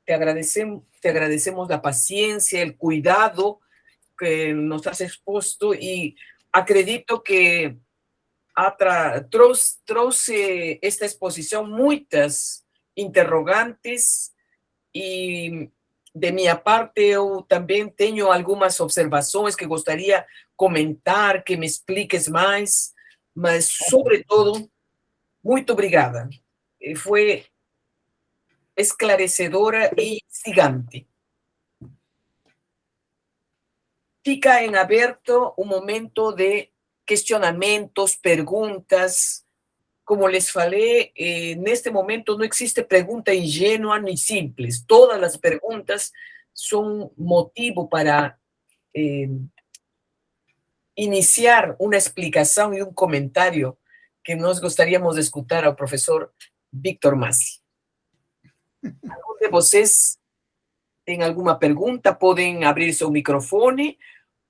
agradecemos la paciencia, el cuidado que nos has expuesto y acredito que trouxe esta exposição muitas interrogantes e de minha parte eu também tenho algumas observações que gostaria comentar, que me expliques mais, mas sobretudo, muito obrigada. Foi esclarecedora e instigante. Fica em aberto um momento de questionamentos, perguntas. Como les falei, neste momento não existe pergunta ingênua nem simples. Todas as perguntas são motivo para iniciar una explicación y un comentario que nos gostaríamos de escutar ao profesor Víctor Massi. Algum de vocês tem alguma pergunta, podem abrir seu microfone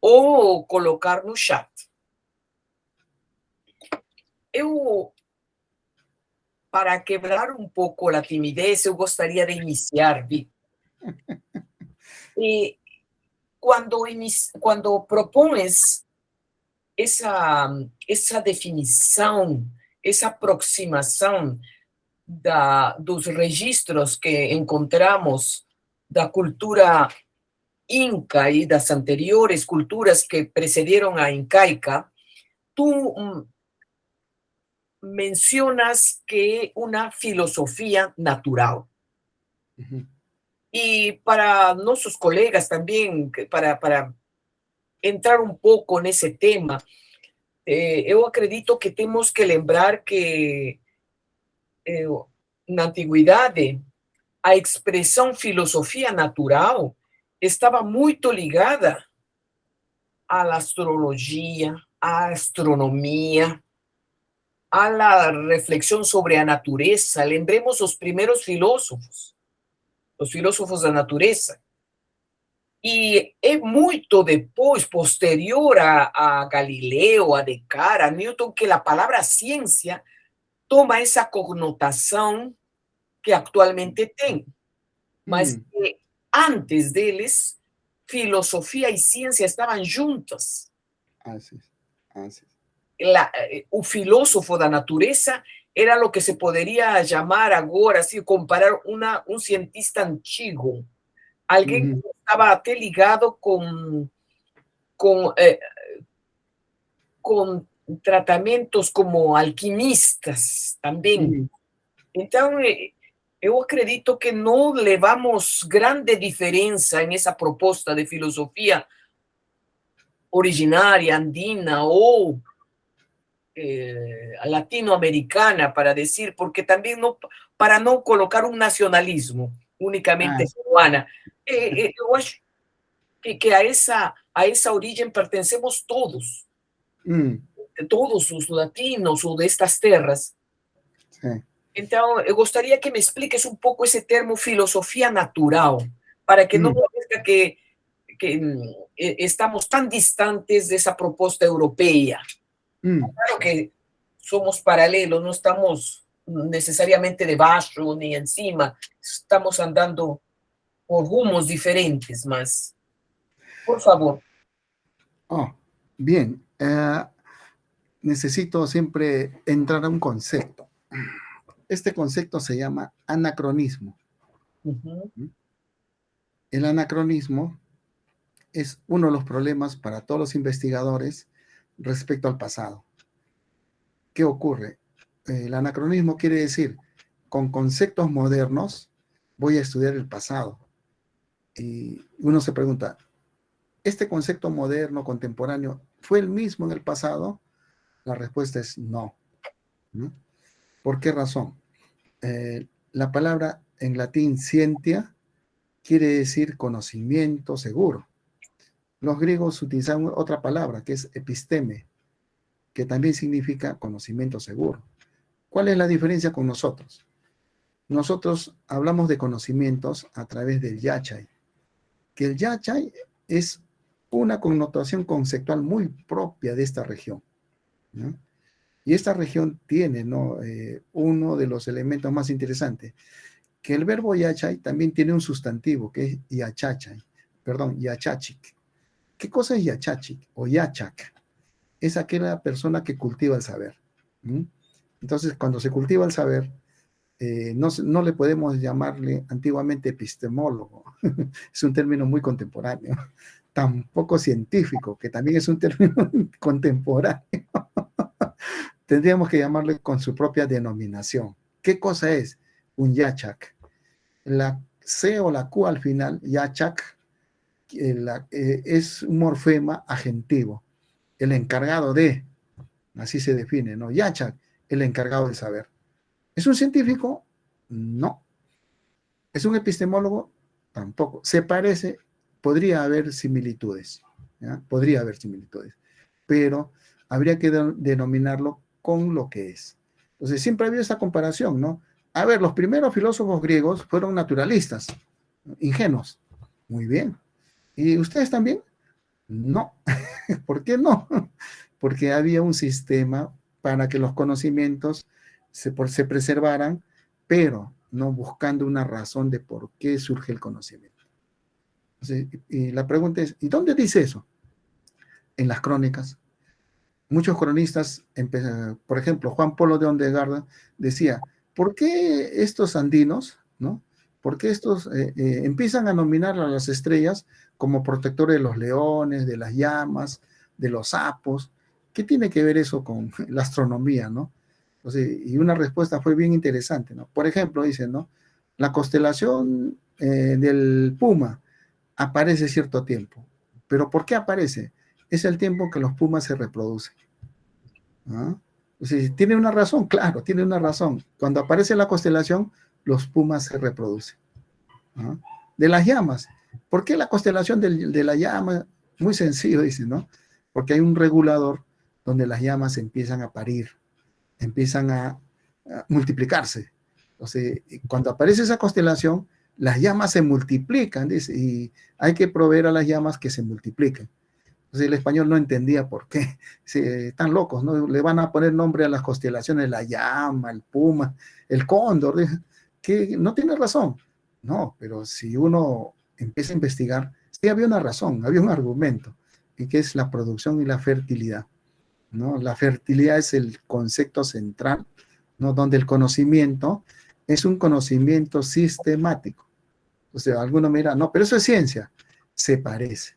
ou colocar no chat. Eu, para quebrar um pouco a timidez, eu gostaria de iniciar, Víctor. E quando propões essa definição, essa aproximação dos registros que encontramos da cultura inca e das anteriores culturas que precederam a incaica, tú mencionas que es una filosofía natural. Uhum. Y para nuestros colegas también, para entrar un poco en ese tema, yo acredito que tenemos que lembrar que na antiguidade a expressão filosofia natural estava muito ligada à astrologia, à astronomia, à la reflexão sobre a natureza. Lembremos os primeiros filósofos, os filósofos da natureza. E é muito depois, posterior a Galileu, a Descartes, a Newton, que a palavra ciência toma essa conotação que actualmente tem. Mas antes deles, filosofia e ciência estavam juntas. Así es. O filósofo da natureza era o que se poderia chamar agora, assim, comparar um cientista antigo, alguém que estava até ligado com tratamentos como alquimistas também. Então, eu acredito que não levamos grande diferença nessa proposta de filosofia originária, andina ou latino-americana, para dizer, porque também não, para não colocar um nacionalismo unicamente peruana. Eu acho que a essa origem pertencemos todos, todos os latinos ou destas terras. Sí. Então, eu gostaria que me expliques um pouco esse termo filosofia natural, para que não parezca que estamos tão distantes dessa proposta europeia. Claro que somos paralelos, não estamos necessariamente debaixo nem em cima, estamos andando por rumos diferentes, mas, por favor. Oh, bien. Necesito siempre entrar a un concepto. Este concepto se llama anacronismo. El anacronismo es uno de los problemas para todos los investigadores respecto al pasado. ¿Qué ocurre? El anacronismo quiere decir, con conceptos modernos voy a estudiar el pasado. Y uno se pregunta, ¿este concepto moderno, contemporáneo, fue el mismo en el pasado? La respuesta es no. ¿Por qué razón? La palabra en latín scientia quiere decir conocimiento seguro. Los griegos utilizaban otra palabra que es episteme, que también significa conocimiento seguro. ¿Cuál es la diferencia con nosotros? Nosotros hablamos de conocimientos a través del yachay, que el yachay es una connotación conceptual muy propia de esta región, ¿no? Y esta región tiene, ¿no? Uno de los elementos más interesantes, que el verbo yachay también tiene un sustantivo, que es yachachay, yachachik. ¿Qué cosa es yachachik o yachak? Es aquella persona que cultiva el saber. Entonces, cuando se cultiva el saber, no le podemos llamarle antiguamente epistemólogo, es un término muy contemporáneo, tampoco científico, que también es un término contemporáneo. Tendríamos que llamarle con su propia denominación. ¿Qué cosa es un yachak? La C o la Q al final, yachak, es un morfema agentivo, el encargado de, así se define, ¿no? Yachak, el encargado de saber. ¿Es un científico? No. ¿Es un epistemólogo? Tampoco. Se parece, podría haber similitudes, ¿ya? Podría haber similitudes, pero habría que denominarlo con lo que es. Entonces, siempre ha habido esta comparación, ¿no? A ver, los primeros filósofos griegos fueron naturalistas, ingenuos. Muy bien. ¿Y ustedes también? No. ¿Por qué no? Porque había un sistema para que los conocimientos se preservaran, pero no buscando una razón de por qué surge el conocimiento. Entonces, y la pregunta es, ¿y dónde dice eso? En las crónicas. Muchos cronistas, por ejemplo, Juan Polo de Ondegarda decía, ¿por qué estos andinos, ¿no? ¿Por qué estos empiezan a nominar a las estrellas como protectores de los leones, de las llamas, de los sapos? ¿Qué tiene que ver eso con la astronomía, no? Entonces, y una respuesta fue bien interesante, ¿no? Por ejemplo, dicen, ¿no? La constelación del Puma aparece cierto tiempo. ¿Pero por qué aparece? Es el tiempo que los pumas se reproducen. ¿Ah? O sea, tiene una razón, claro, tiene una razón. Cuando aparece la constelación, los pumas se reproducen. ¿Ah? De las llamas. ¿Por qué la constelación de la llama? Muy sencillo, dice, ¿no? Porque hay un regulador donde las llamas empiezan a parir, empiezan a multiplicarse. Entonces, cuando aparece esa constelación, las llamas se multiplican, dice, y hay que proveer a las llamas que se multipliquen. Entonces el español no entendía por qué. Sí, están locos, ¿no? Le van a poner nombre a las constelaciones, la llama, el puma, el cóndor, que no tiene razón. No, pero si uno empieza a investigar, sí había una razón, había un argumento, y que es la producción y la fertilidad, ¿no? La fertilidad es el concepto central, ¿no? Donde el conocimiento es un conocimiento sistemático. O sea, alguno mira, no, pero eso es ciencia. Se parece,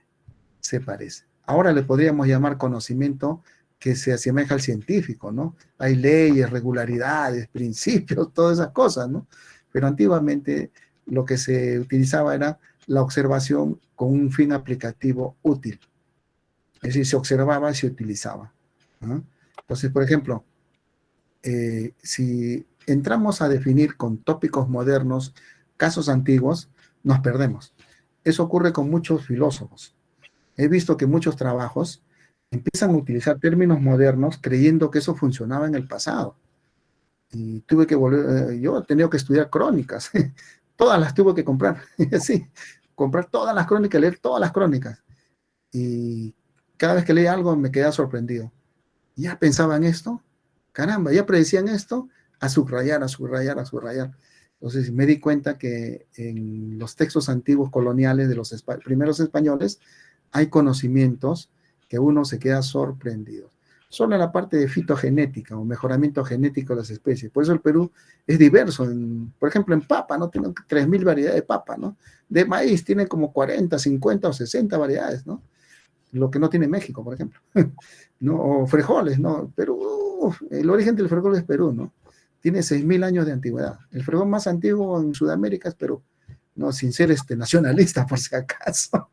se parece. Ahora le podríamos llamar conocimiento que se asemeja al científico, ¿no? Hay leyes, regularidades, principios, todas esas cosas, ¿no? Pero antiguamente lo que se utilizaba era la observación con un fin aplicativo útil. Es decir, se observaba y se utilizaba, ¿no? Entonces, por ejemplo, si entramos a definir con tópicos modernos casos antiguos, nos perdemos. Eso ocurre con muchos filósofos. He visto que muchos trabajos empiezan a utilizar términos modernos creyendo que eso funcionaba en el pasado. Y tuve que volver, yo he tenido que estudiar crónicas, todas las tuve que comprar, sí, comprar todas las crónicas, leer todas las crónicas. Y cada vez que leía algo me quedaba sorprendido. ¿Ya pensaban esto? Caramba, ¿ya predecían esto? A subrayar, a subrayar, a subrayar. Entonces me di cuenta que en los textos antiguos coloniales de los primeros españoles hay conocimientos que uno se queda sorprendido. Solo en la parte de fitogenética o mejoramiento genético de las especies. Por eso el Perú es diverso. Por ejemplo, en papa, ¿no? Tienen 3.000 variedades de papa, ¿no? De maíz tienen como 40, 50 o 60 variedades, ¿no? Lo que no tiene México, por ejemplo. ¿No? O frijoles, ¿no? Perú, el origen del frijol es Perú, ¿no? Tiene 6.000 años de antigüedad. El frijol más antiguo en Sudamérica es Perú, ¿no? Sin ser nacionalista, por si acaso.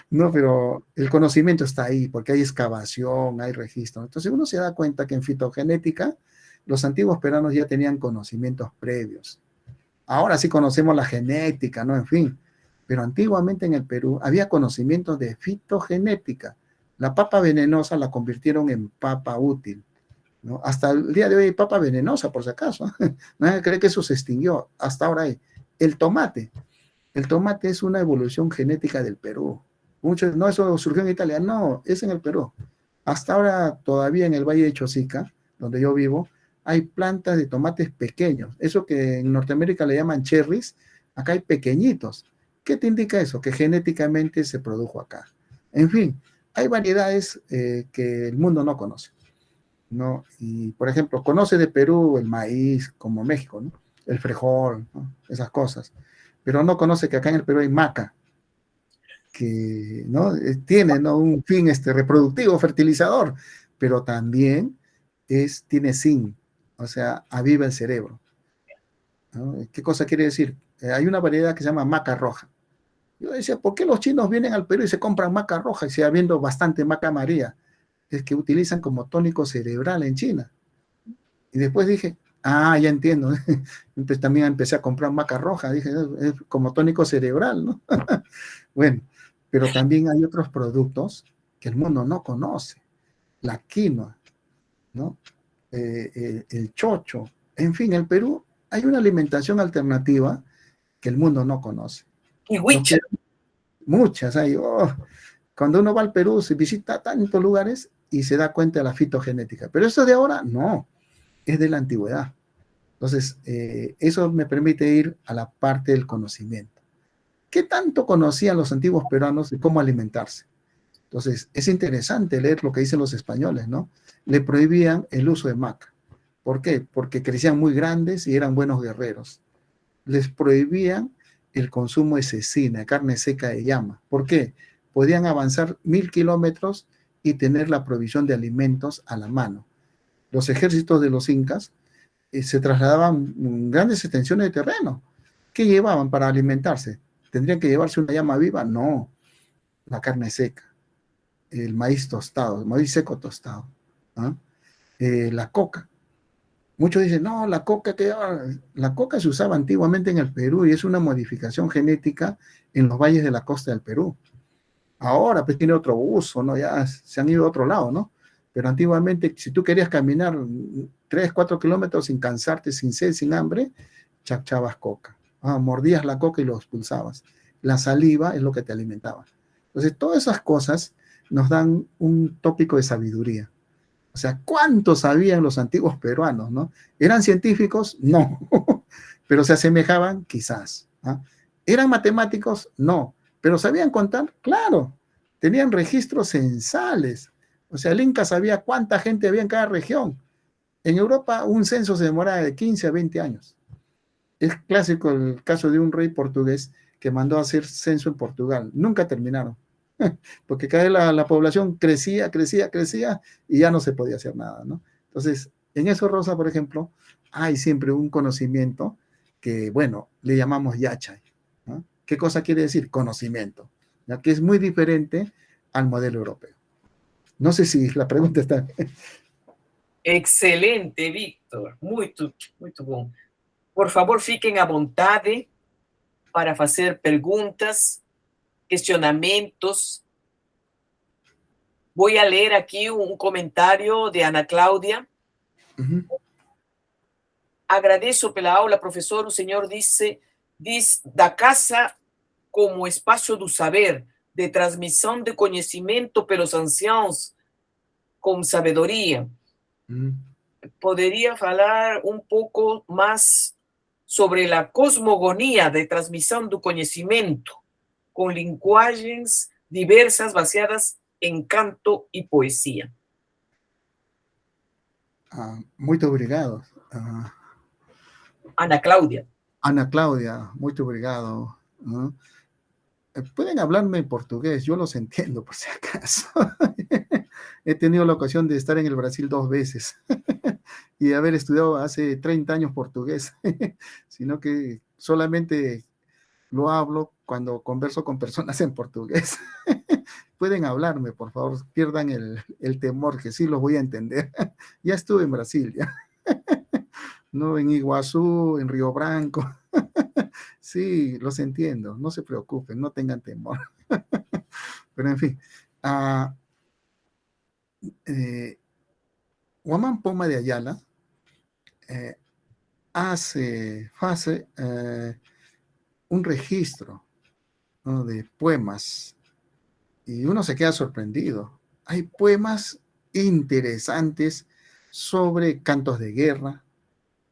No, pero el conocimiento está ahí, porque hay excavación, hay registro. Entonces uno se da cuenta que en fitogenética los antiguos peruanos ya tenían conocimientos previos. Ahora sí conocemos la genética, ¿no? En fin, pero antiguamente en el Perú había conocimientos de fitogenética. La papa venenosa la convirtieron en papa útil, ¿no? Hasta el día de hoy hay papa venenosa, por si acaso. Nadie cree que eso se extinguió. Hasta ahora hay. El tomate. El tomate es una evolución genética del Perú. Muchos, no, eso surgió en Italia. No, es en el Perú. Hasta ahora, todavía en el Valle de Chosica, donde yo vivo, hay plantas de tomates pequeños. Eso que en Norteamérica le llaman cherries, acá hay pequeñitos. ¿Qué te indica eso? Que genéticamente se produjo acá. En fin, hay variedades que el mundo no conoce, ¿no? Y, por ejemplo, conoce de Perú el maíz, como México, ¿no? El frijol, ¿no? Esas cosas. Pero no conoce que acá en el Perú hay maca, que, ¿no? Tiene, ¿no? Un fin reproductivo, fertilizador, pero también tiene zinc, o sea, aviva el cerebro, ¿no? ¿Qué cosa quiere decir? Hay una variedad que se llama maca roja. Yo decía, ¿por qué los chinos vienen al Perú y se compran maca roja y sigue habiendo bastante maca amarilla? Es que utilizan como tónico cerebral en China. Y después dije, ya entiendo. Entonces también empecé a comprar maca roja, dije, es como tónico cerebral, ¿no? Bueno, pero también hay otros productos que el mundo no conoce. La quinoa, ¿no? El chocho. En fin, en el Perú hay una alimentación alternativa que el mundo no conoce. Y Nos huicha. quedan muchas. Cuando uno va al Perú, se visita tantos lugares y se da cuenta de la fitogenética. Pero eso de ahora, no, es de la antigüedad. Entonces, eso me permite ir a la parte del conocimiento. ¿Qué tanto conocían los antiguos peruanos de cómo alimentarse? Entonces, es interesante leer lo que dicen los españoles, ¿no? Le prohibían el uso de maca. ¿Por qué? Porque crecían muy grandes y eran buenos guerreros. Les prohibían el consumo de cecina, carne seca de llama. ¿Por qué? Podían avanzar 1000 kilómetros y tener la provisión de alimentos a la mano. Los ejércitos de los incas se trasladaban grandes extensiones de terreno. ¿Qué llevaban para alimentarse? ¿Tendrían que llevarse una llama viva? No, la carne seca, el maíz tostado, el maíz seco tostado, ¿ah? La coca. Muchos dicen, no, la coca se usaba antiguamente en el Perú y es una modificación genética en los valles de la costa del Perú. Ahora pues tiene otro uso, ¿no? Ya se han ido a otro lado, ¿no? Pero antiguamente, si tú querías caminar 3, 4 kilómetros sin cansarte, sin sed, sin hambre, chachabas coca. Mordías la coca y lo expulsabas. La saliva es lo que te alimentaba. Entonces, todas esas cosas nos dan un tópico de sabiduría. O sea, ¿cuánto sabían los antiguos peruanos, no? ¿Eran científicos? No. Pero se asemejaban, quizás. ¿Ah? ¿Eran matemáticos? No. ¿Pero sabían contar? Claro. Tenían registros censales. O sea, el Inca sabía cuánta gente había en cada región. En Europa un censo se demoraba de 15 a 20 años. Es clásico el caso de un rey portugués que mandó a hacer censo en Portugal. Nunca terminaron, porque cada vez la población crecía, crecía, crecía y ya no se podía hacer nada, ¿no? Entonces, en eso, Rosa, por ejemplo, hay siempre un conocimiento que, bueno, le llamamos yachay, ¿no? ¿Qué cosa quiere decir? Conocimiento, ¿no? Que es muy diferente al modelo europeo. No sé si la pregunta está... Excelente, Víctor. Muito bom. Por favor, fiquem à vontade para fazer perguntas, questionamentos. Voy a leer aquí un comentario de Ana Cláudia. Agradeço pela aula, professor. O senhor diz da casa como espaço do saber, de transmissão de conhecimento pelos anciãos com sabedoria. Poderia falar um pouco mais sobre a cosmogonia de transmissão do conhecimento, com linguagens diversas baseadas em canto e poesia. Muito obrigado. Ana Cláudia. Ana Claudia, muito obrigado. Pueden hablarme en portugués, yo los entiendo por si acaso. He tenido la ocasión de estar en el Brasil 2 veces y haber estudiado hace 30 años portugués, sino que solamente lo hablo cuando converso con personas en portugués. Pueden hablarme, por favor, pierdan el temor, que sí los voy a entender. Ya estuve en Brasil, ya. No, en Iguazú, en Río Branco. Sí, los entiendo, no se preocupen, no tengan temor. Pero en fin, Guamán Poma de Ayala hace un registro, ¿no?, de poemas y uno se queda sorprendido. Hay poemas interesantes sobre cantos de guerra,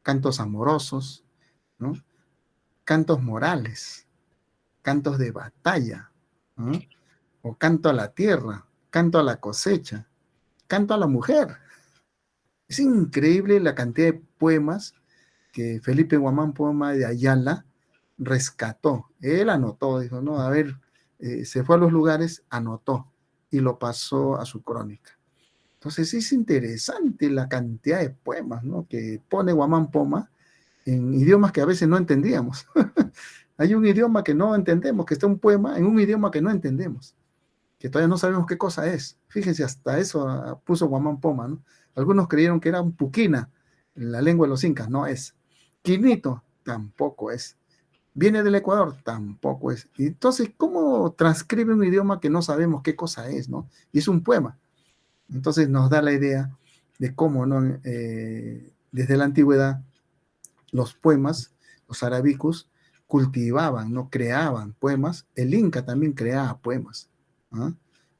cantos amorosos, ¿no?, cantos morales, cantos de batalla, ¿no?, o canto a la tierra, canto a la cosecha, canto a la mujer. Es increíble la cantidad de poemas que Felipe Guamán Poma de Ayala rescató. Él anotó, dijo, no, a ver, se fue a los lugares, anotó y lo pasó a su crónica. Entonces es interesante la cantidad de poemas, ¿no?, que pone Guamán Poma en idiomas que a veces no entendíamos. Hay un idioma que no entendemos, que está un poema en un idioma que no entendemos, que todavía no sabemos qué cosa es. Fíjense, hasta eso puso Guamán Poma, ¿no? Algunos creyeron que era un puquina, en la lengua de los incas, no es. Quinito, tampoco es. ¿Viene del Ecuador? Tampoco es. Y entonces, ¿cómo transcribe un idioma que no sabemos qué cosa es, ¿no? Y es un poema. Entonces nos da la idea de cómo, ¿no? Desde la antigüedad, los poemas, los arábicos, cultivaban, no creaban poemas. El Inca también creaba poemas. ¿Ah?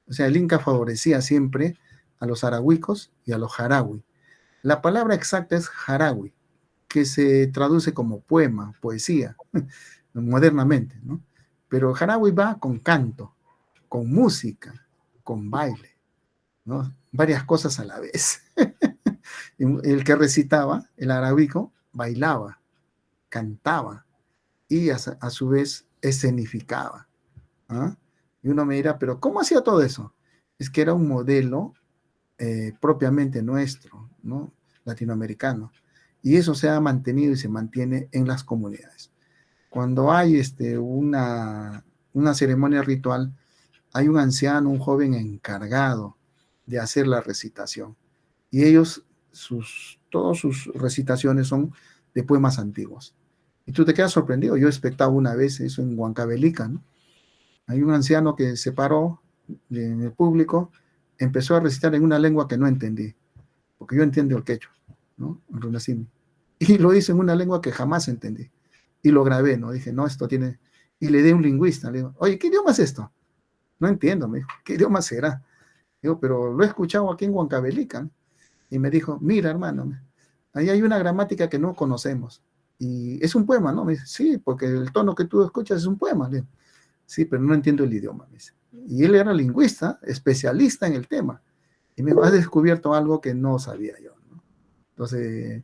O sea, el Inca favorecía siempre a los arahuicos y a los jarawi. La palabra exacta es jarawi, que se traduce como poema, poesía, modernamente, ¿no? Pero jarawi va con canto, con música, con baile, ¿no? Varias cosas a la vez. El que recitaba, el arábico, bailaba, cantaba y a su vez escenificaba. ¿Ah? Y uno me dirá, pero ¿cómo hacía todo eso? Es que era un modelo propiamente nuestro, ¿no? Latinoamericano. Y eso se ha mantenido y se mantiene en las comunidades. Cuando hay una ceremonia ritual, hay un anciano, un joven encargado de hacer la recitación. Y ellos, todas sus recitaciones son de poemas antiguos. Y tú te quedas sorprendido. Yo he espectado una vez eso en Huancavelica, ¿no? Hay un anciano que se paró en el público, empezó a recitar en una lengua que no entendí, porque yo entiendo el quechua, ¿no? El runacimi. Y lo hizo en una lengua que jamás entendí. Y lo grabé, ¿no? Dije, no, esto tiene... Y le di a un lingüista, le digo, oye, ¿qué idioma es esto? No entiendo, me dijo, ¿qué idioma será? Digo, pero lo he escuchado aquí en Huancavelica, ¿no? Y me dijo, mira, hermano, ahí hay una gramática que no conocemos. Y es un poema, ¿no? Me dice, sí, porque el tono que tú escuchas es un poema. Le digo, sí, pero no entiendo el idioma, me dice. Y él era lingüista, especialista en el tema. Y me dijo, has descubierto algo que no sabía yo, ¿no? Entonces,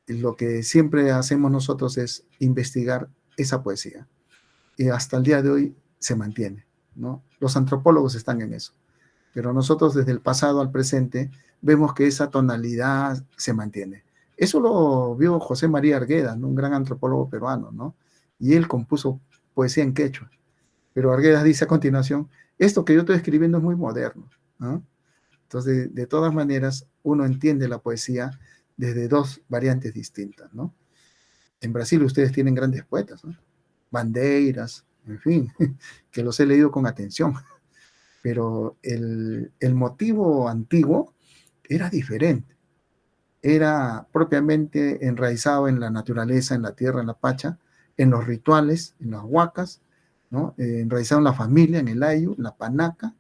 lo que siempre hacemos nosotros es investigar esa poesía. Y hasta el día de hoy se mantiene, ¿no? Los antropólogos están en eso. Pero nosotros desde el pasado al presente vemos que esa tonalidad se mantiene. Eso lo vio José María Arguedas, ¿no? Un gran antropólogo peruano, ¿no? Y él compuso poesía en quechua. Pero Arguedas dice a continuación, esto que yo estoy escribiendo es muy moderno, ¿no? Entonces, de todas maneras, uno entiende la poesía desde dos variantes distintas, ¿no? En Brasil ustedes tienen grandes poetas, ¿no? Bandeiras, en fin, que los he leído con atención, pero el motivo antiguo era diferente, era propiamente enraizado en la naturaleza, en la tierra, en la pacha, en los rituales, en las huacas, ¿no? Enraizado en la familia, en el ayu, en la panaca,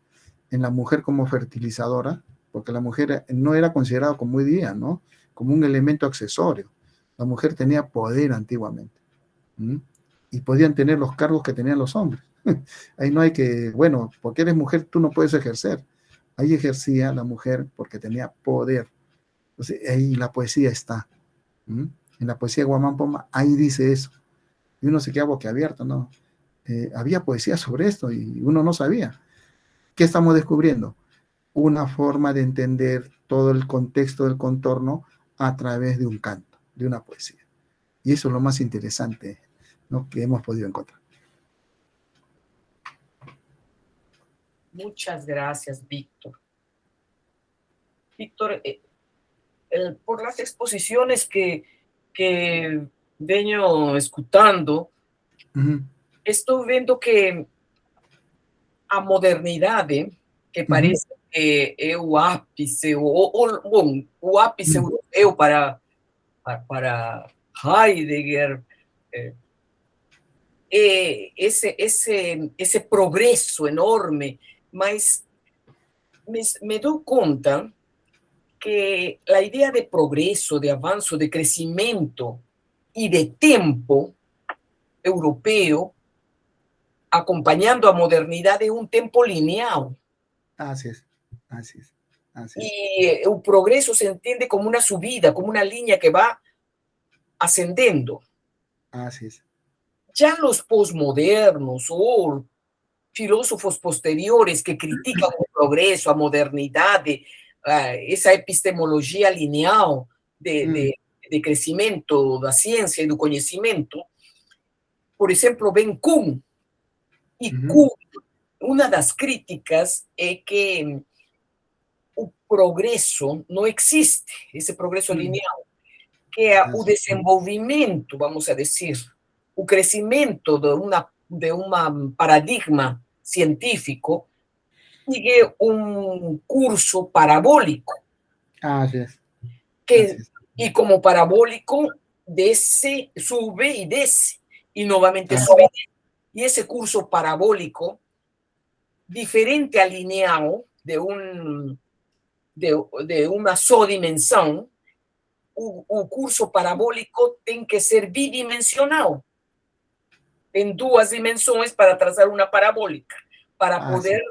en la mujer como fertilizadora, porque la mujer no era considerada como hoy día, ¿no? Como un elemento accesorio. La mujer tenía poder antiguamente. ¿Mm? Y podían tener los cargos que tenían los hombres. Ahí no hay que, bueno, porque eres mujer, tú no puedes ejercer. Ahí ejercía la mujer porque tenía poder. Entonces, ahí la poesía está. ¿Mm? En la poesía de Guamán Poma, ahí dice eso. Y uno se queda boquiabierto, ¿no? Había poesía sobre esto y uno no sabía. ¿Qué estamos descubriendo? Una forma de entender todo el contexto del contorno a través de un canto, de una poesía. Y eso es lo más interesante, ¿no? Que hemos podido encontrar. Muchas gracias, Víctor. Víctor, por las exposiciones que vengo escuchando, estoy viendo que a modernidade, que parece que é o ápice, bom, o ápice europeu para Heidegger, esse progresso enorme, mas me dou conta que a ideia de progresso, de avanço, de crescimento e de tempo europeu, acompanhando a modernidade, é um tempo lineal. Así es, así es, así es. Y el progreso se entiende como una subida, como una línea que va ascendiendo. Así es. Ya los posmodernos o filósofos posteriores que critican el progreso, a modernidad, esa epistemología lineal de crecimiento da ciência e do conhecimento, por exemplo, ven Kuhn. E Kuhn, uma das críticas é que o progresso não existe, esse progresso lineal, que é o desenvolvimento, vamos a dizer, o crescimento de um paradigma científico sigue um curso parabólico, Así es, así que, es. y como parabólico desce, sube y desce, y nuevamente Ah, sube. Y ese curso parabólico, diferente al lineal de uma só dimensão, o curso parabólico tem que ser bidimensional, em duas dimensões para trazar uma parabólica, para así. poder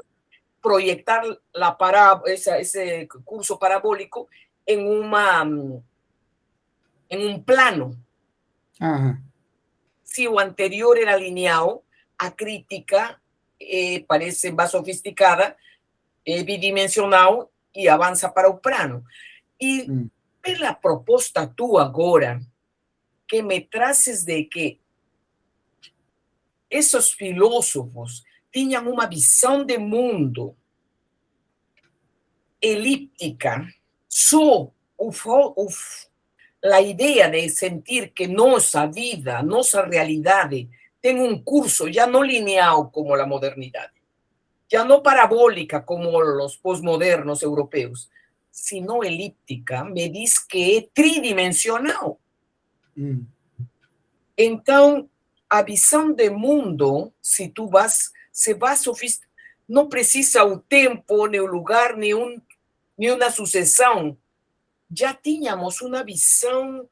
proyectar ese curso parabólico en, en un plano. Ajá. Si o anterior era lineal, a crítica parece más sofisticada, bidimensional e avança para o plano. E Mm, pela proposta tu agora, que me trazes de que esses filósofos tinham uma visão de mundo elíptica, só a ideia de sentir que nossa vida, nossa realidade tem um curso já não lineal como a modernidade, já não parabólica como os pós-modernos europeus, sino elíptica, me diz que é tridimensional. mm, Então, a visão de mundo, se tu vas, se vas sofisticado, não precisa o tempo, nem o lugar, nem uma sucessão. Já tínhamos uma visão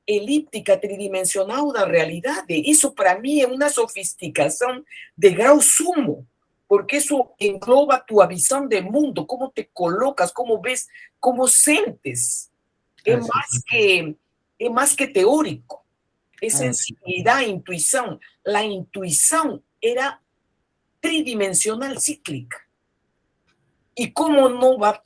elíptica tridimensional da realidade. Isso, para mim, é uma sofisticação de grau sumo, porque isso engloba a tua visão de mundo, como te colocas, como ves, como sentes. así es, É mais que teórico. É así. sensibilidade, intuição. A intuição era tridimensional cíclica. E como não vai,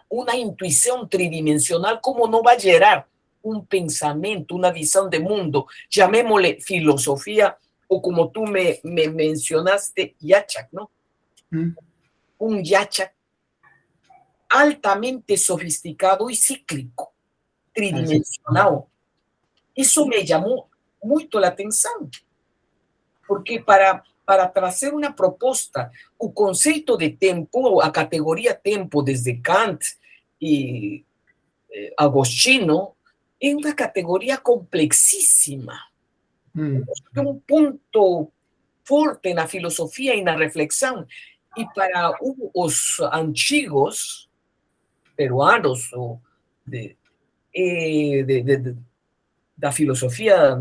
uma intuição tridimensional, como não vai gerar um pensamento, uma visão de mundo, chamémosle filosofia, ou como tu me mencionaste, Yachak, não? Mm, Um Yachak altamente sofisticado e cíclico, así es. tridimensional. Isso me chamou muito a atenção, porque para trazer uma proposta, o conceito de tempo, a categoria tempo, desde Kant e Agostino, é uma categoria complexíssima. Mm, É um ponto forte na filosofia e na reflexão. E para os antigos peruanos, de, da filosofia,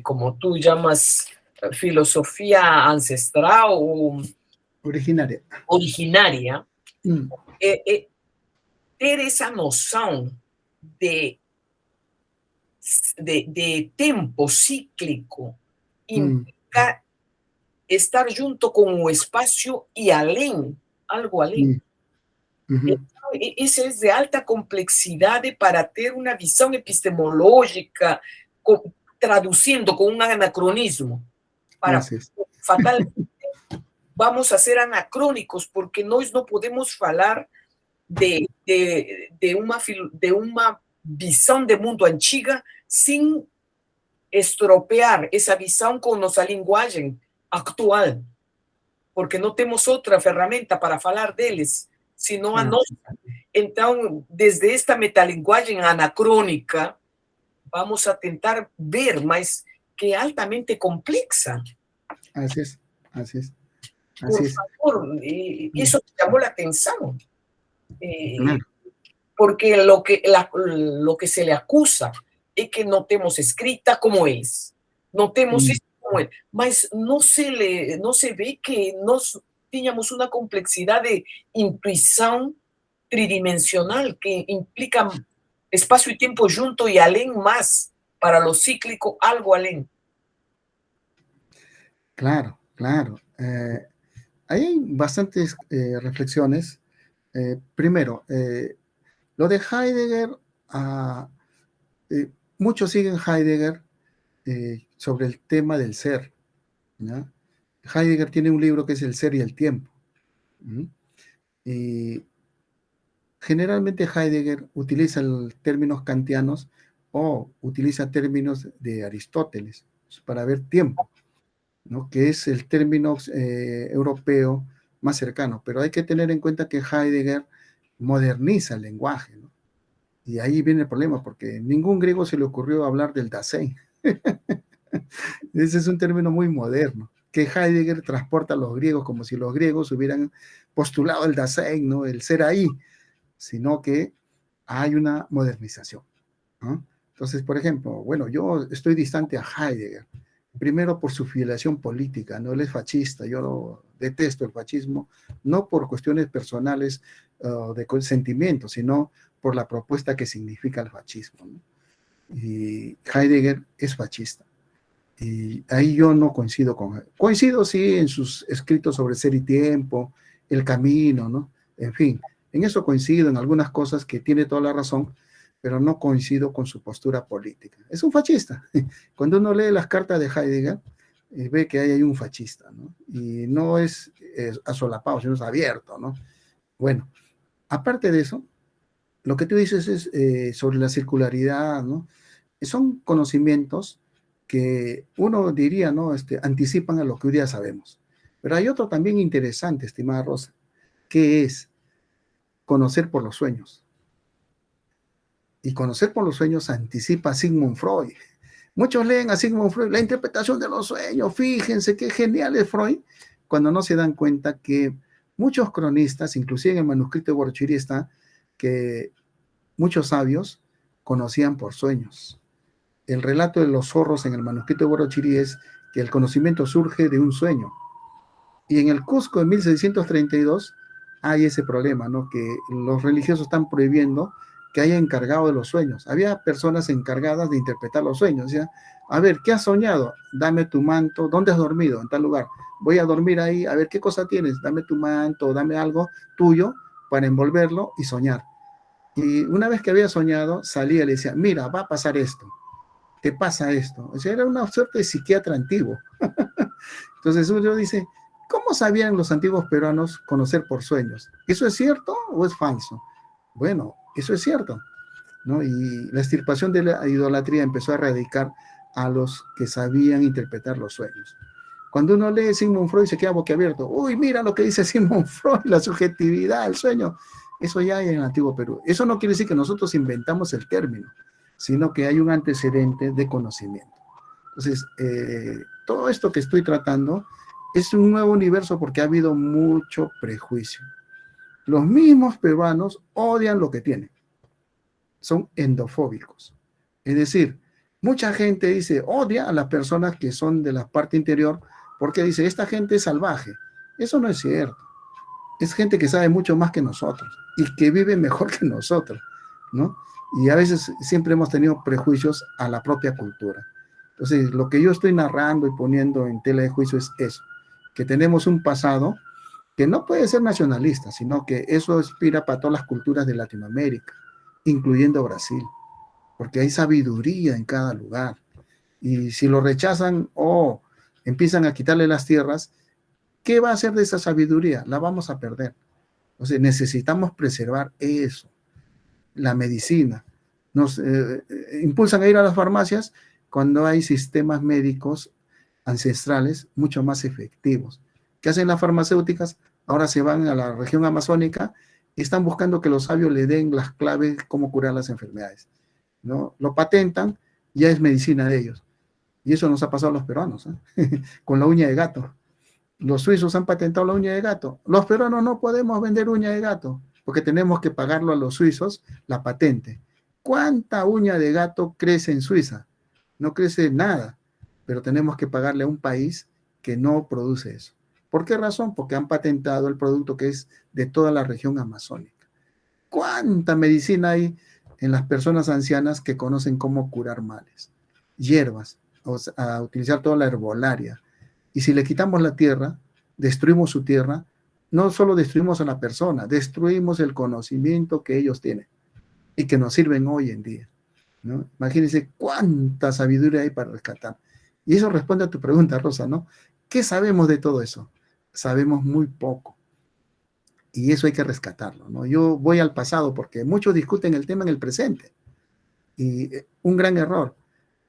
como tú llamas, filosofía ancestral o originaria. originaria, Mm, ter essa noção de, de tempo cíclico mm, implica estar junto com o espaço e além, algo além. mm, ujú, Isso é de alta complexidade para ter uma visão epistemológica, traduzindo com um anacronismo, para así es. fatal vamos a ser anacrónicos porque nós não podemos falar de uma visão de mundo antiga sem estropear essa visão com nossa linguagem atual, porque não temos outra ferramenta para falar deles, senão a Ah, nossa. Então, desde esta metalinguagem anacrônica, vamos a tentar ver, mas que é altamente complexa. así es, así es, Por así es. favor, Mm, isso me chamou a atenção. Eh, claro. porque lo que se le acusa es que no tenemos escrita como es, no tenemos Mm, esto como es, mas no se ve que nos teníamos una complejidad de intuición tridimensional que implica espacio y tiempo junto y além más para lo cíclico, algo além. claro, claro. Ahí hay bastantes reflexiones. Primero, lo de Heidegger, ah, muchos siguen Heidegger sobre el tema del ser, ¿ya? Heidegger tiene un libro que es El ser y el tiempo. ¿M? Y generalmente Heidegger utiliza términos kantianos o utiliza términos de Aristóteles. para ver tiempo, ¿no? Que es el término europeo más cercano. Pero hay que tener en cuenta que Heidegger moderniza el lenguaje, ¿no? Y ahí viene el problema, porque ningún griego se le ocurrió hablar del Dasein. Ese es un término muy moderno, que Heidegger transporta a los griegos como si los griegos hubieran postulado el Dasein, ¿no? El ser ahí, sino que hay una modernización, ¿no? Entonces, por ejemplo, bueno, yo estoy distante a Heidegger, primero por su filiación política, ¿no? Él es fascista, yo detesto el fascismo, no por cuestiones personales de sentimientos, sino por la propuesta que significa el fascismo, ¿no? Y Heidegger es fascista. Y ahí yo no coincido con él. Coincido, sí, en sus escritos sobre ser y tiempo, el camino, ¿no? En fin, en eso coincido, en algunas cosas que tiene toda la razón, pero no coincido con su postura política. Es un fascista. Cuando uno lee las cartas de Heidegger, ve que ahí hay un fascista, ¿no? Y no es asolapado, sino es abierto, ¿no? Bueno, aparte de eso, lo que tú dices es sobre la circularidad, ¿no? Son conocimientos que uno diría, ¿no? Anticipan a lo que hoy día sabemos. Pero hay otro también interesante, estimada Rosa, que es conocer por los sueños. Y conocer por los sueños anticipa a Sigmund Freud. Muchos leen a Sigmund Freud, la interpretación de los sueños, fíjense qué genial es Freud, cuando no se dan cuenta que muchos cronistas, inclusive en el manuscrito de Guarochirí está, que muchos sabios conocían por sueños. El relato de los zorros en el manuscrito de Guarochirí es que el conocimiento surge de un sueño. Y en el Cusco de 1632 hay ese problema, ¿no? Que los religiosos están prohibiendo que haya encargado de los sueños. Había personas encargadas de interpretar los sueños. O sea, a ver, ¿qué has soñado? Dame tu manto. ¿Dónde has dormido? En tal lugar. Voy a dormir ahí. A ver, ¿qué cosa tienes? Dame tu manto, dame algo tuyo para envolverlo y soñar. Y una vez que había soñado, salía y le decía, mira, va a pasar esto. Te pasa esto. O sea, era una suerte de psiquiatra antiguo. Entonces uno dice, ¿cómo sabían los antiguos peruanos conocer por sueños? ¿Eso es cierto o es falso? Bueno, eso es cierto, ¿no? Y la extirpación de la idolatría empezó a erradicar a los que sabían interpretar los sueños. Cuando uno lee Sigmund Freud se queda boquiabierto. Uy, mira lo que dice Sigmund Freud, la subjetividad, el sueño. Eso ya hay en el antiguo Perú. Eso no quiere decir que nosotros inventamos el término, sino que hay un antecedente de conocimiento. Entonces, todo esto que estoy tratando es un nuevo universo porque ha habido mucho prejuicio. Los mismos peruanos odian lo que tienen. Son endofóbicos. Es decir, mucha gente dice, odia a las personas que son de la parte interior porque dice, esta gente es salvaje. Eso no es cierto. Es gente que sabe mucho más que nosotros y que vive mejor que nosotros, ¿no? Y a veces siempre hemos tenido prejuicios a la propia cultura. Entonces, lo que yo estoy narrando y poniendo en tela de juicio es eso, que tenemos un pasado que no puede ser nacionalista, sino que eso inspira para todas las culturas de Latinoamérica, incluyendo Brasil, porque hay sabiduría en cada lugar. Y si lo rechazan o empiezan a quitarle las tierras, ¿qué va a hacer de esa sabiduría? La vamos a perder. Entonces necesitamos preservar eso. La medicina. Nos impulsan a ir a las farmacias cuando hay sistemas médicos ancestrales mucho más efectivos. ¿Qué hacen las farmacéuticas? Ahora se van a la región amazónica y están buscando que los sabios le den las claves cómo curar las enfermedades, ¿no? Lo patentan, ya es medicina de ellos. Y eso nos ha pasado a los peruanos, ¿eh? Con la uña de gato. Los suizos han patentado la uña de gato. Los peruanos no podemos vender uña de gato porque tenemos que pagarlo a los suizos la patente. ¿Cuánta uña de gato crece en Suiza? No crece nada, pero tenemos que pagarle a un país que no produce eso. ¿Por qué razón? Porque han patentado el producto que es de toda la región amazónica. ¿Cuánta medicina hay en las personas ancianas que conocen cómo curar males? Hierbas, a utilizar toda la herbolaria. Y si le quitamos la tierra, destruimos su tierra, no solo destruimos a la persona, destruimos el conocimiento que ellos tienen y que nos sirven hoy en día, ¿no? Imagínense cuánta sabiduría hay para rescatar. Y eso responde a tu pregunta, Rosa, ¿no? ¿Qué sabemos de todo eso? Sabemos muy poco. Y eso hay que rescatarlo, ¿no? Yo voy al pasado porque muchos discuten el tema en el presente. Y un gran error.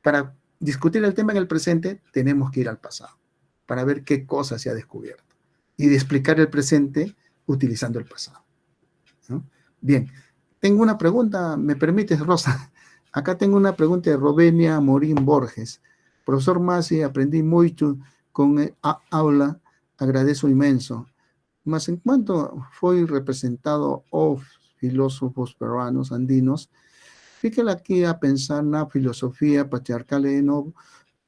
Para discutir el tema en el presente, tenemos que ir al pasado para ver qué cosa se ha descubierto y de explicar el presente utilizando el pasado, ¿no? Bien, tengo una pregunta, ¿me permites, Rosa? Acá tengo una pregunta de Rovenia Morín Borges. Profesor Masi, aprendí mucho con el aula, agradezco inmenso. Mas en cuanto fue representado os filósofos peruanos andinos, fíjate aquí a pensar na filosofía patriarcal e no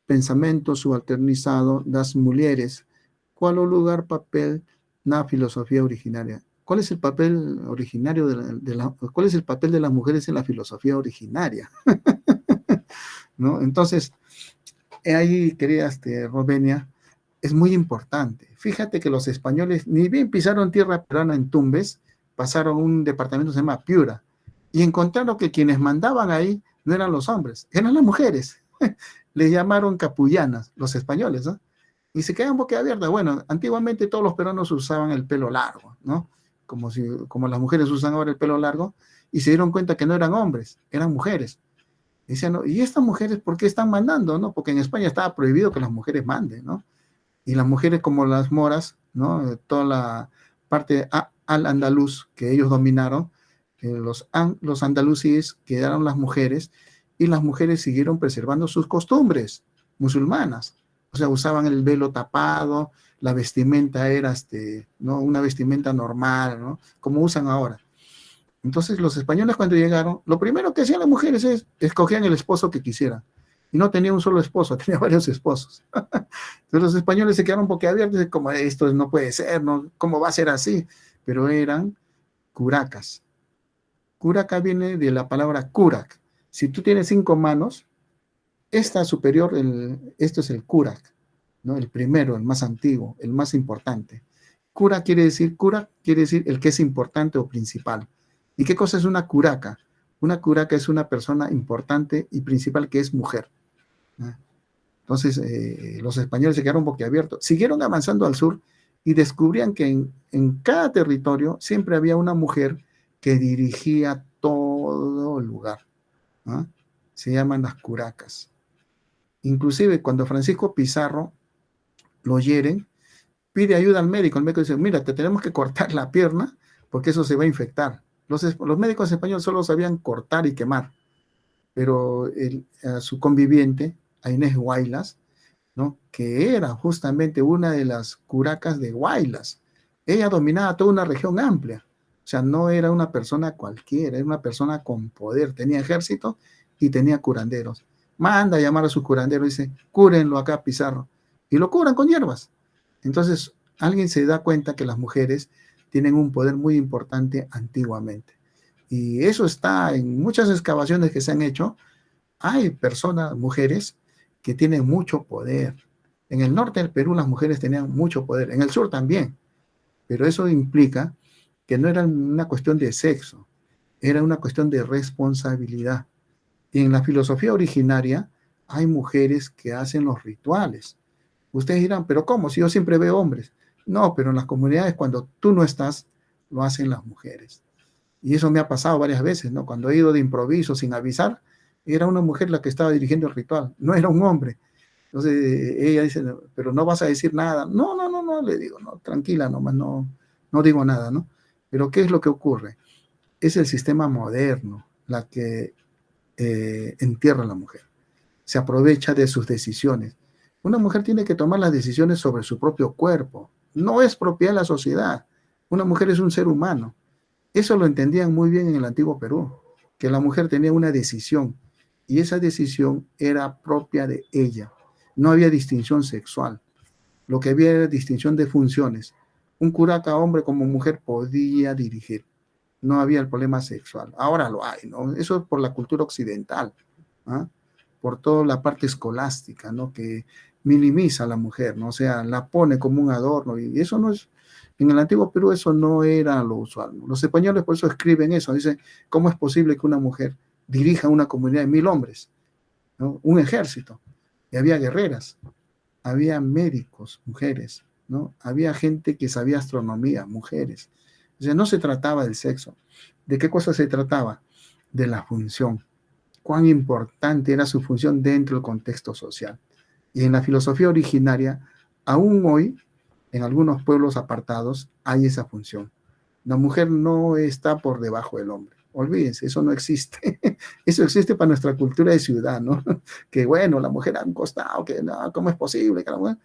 pensamento subalternizado das mulheres. ¿Cuál o lugar papel na filosofía originaria? ¿Cuál es el papel originario cuál es el papel de las mujeres en la filosofía originaria? ¿No? Entonces, ahí, querida Rovenia, es muy importante. Fíjate que los españoles ni bien pisaron tierra peruana en Tumbes, pasaron a un departamento que se llama Piura, y encontraron que quienes mandaban ahí no eran los hombres, eran las mujeres. Les llamaron capullanas, los españoles, ¿no? Y se quedan boquiabiertas. Bueno, antiguamente todos los peruanos usaban el pelo largo, ¿no? Como las mujeres usan ahora el pelo largo, y se dieron cuenta que no eran hombres, eran mujeres. Y decían, ¿no? ¿Y estas mujeres por qué están mandando, no? Porque en España estaba prohibido que las mujeres manden, ¿no? Y las mujeres como las moras, ¿no? Toda la parte al andaluz que ellos dominaron, los andalusíes quedaron las mujeres y las mujeres siguieron preservando sus costumbres musulmanas. O sea, usaban el velo tapado, la vestimenta era ¿no? Una vestimenta normal, ¿no? Como usan ahora. Entonces los españoles cuando llegaron, lo primero que hacían las mujeres es escogían el esposo que quisieran. Y no tenía un solo esposo, tenía varios esposos. Entonces los españoles se quedaron boquiabiertos, como esto no puede ser, ¿no? ¿Cómo va a ser así? Pero eran curacas. Curaca viene de la palabra curac. Si tú tienes 5 manos, esta superior, esto es el curac, ¿no? El primero, el más antiguo, el más importante. Cura quiere decir el que es importante o principal. ¿Y qué cosa es una curaca? Una curaca es una persona importante y principal que es mujer. Entonces, los españoles se quedaron boquiabiertos. Siguieron avanzando al sur y descubrían que en cada territorio siempre había una mujer que dirigía todo el lugar, ¿no? Se llaman las curacas. Inclusive cuando Francisco Pizarro lo hieren, pide ayuda al médico. El médico dice, mira, te tenemos que cortar la pierna porque eso se va a infectar. Los médicos españoles solo sabían cortar y quemar, pero su conviviente, a Inés Huaylas, ¿no? Que era justamente una de las curacas de Huaylas. Ella dominaba toda una región amplia. O sea, no era una persona cualquiera, era una persona con poder. Tenía ejército y tenía curanderos. Manda a llamar a su curandero y dice, cúrenlo acá, Pizarro. Y lo curan con hierbas. Entonces, alguien se da cuenta que las mujeres tienen un poder muy importante antiguamente. Y eso está en muchas excavaciones que se han hecho. Hay personas, mujeres, que tienen mucho poder. En el norte del Perú las mujeres tenían mucho poder, en el sur también, pero eso implica que no era una cuestión de sexo, era una cuestión de responsabilidad. Y en la filosofía originaria hay mujeres que hacen los rituales. Ustedes dirán, pero ¿cómo? Si yo siempre veo hombres. No, pero en las comunidades cuando tú no estás, lo hacen las mujeres. Y eso me ha pasado varias veces, ¿no? Cuando he ido de improviso sin avisar, era una mujer la que estaba dirigiendo el ritual, no era un hombre. Entonces ella dice, pero no vas a decir nada. No, no, no, no, le digo, no, tranquila, nomás no digo nada, ¿no? Pero ¿qué es lo que ocurre? Es el sistema moderno la que entierra a la mujer. Se aprovecha de sus decisiones. Una mujer tiene que tomar las decisiones sobre su propio cuerpo. No es propiedad de la sociedad. Una mujer es un ser humano. Eso lo entendían muy bien en el antiguo Perú, que la mujer tenía una decisión y esa decisión era propia de ella. No había distinción sexual. Lo que había era distinción de funciones. Un curaca, hombre como mujer, podía dirigir. No había el problema sexual. Ahora lo hay, ¿no? Eso es por la cultura occidental, ¿ah? Por toda la parte escolástica, ¿no? Que minimiza a la mujer, ¿no? O sea, la pone como un adorno y eso no es, en el antiguo Perú eso no era lo usual, ¿no? Los españoles por eso escriben eso, dicen, ¿cómo es posible que una mujer dirija una comunidad de 1000 hombres, ¿no? Un ejército? Y había guerreras, había médicos, mujeres, ¿no? Había gente que sabía astronomía, mujeres. O sea, no se trataba del sexo. ¿De qué cosa se trataba? De la función. cuán importante era su función dentro del contexto social. Y en la filosofía originaria, aún hoy, en algunos pueblos apartados, hay esa función. La mujer no está por debajo del hombre. Olvídense, eso no existe. Eso existe para nuestra cultura de ciudad, ¿no? Que bueno, la mujer a un costado, que no, ¿cómo es posible que la mujer?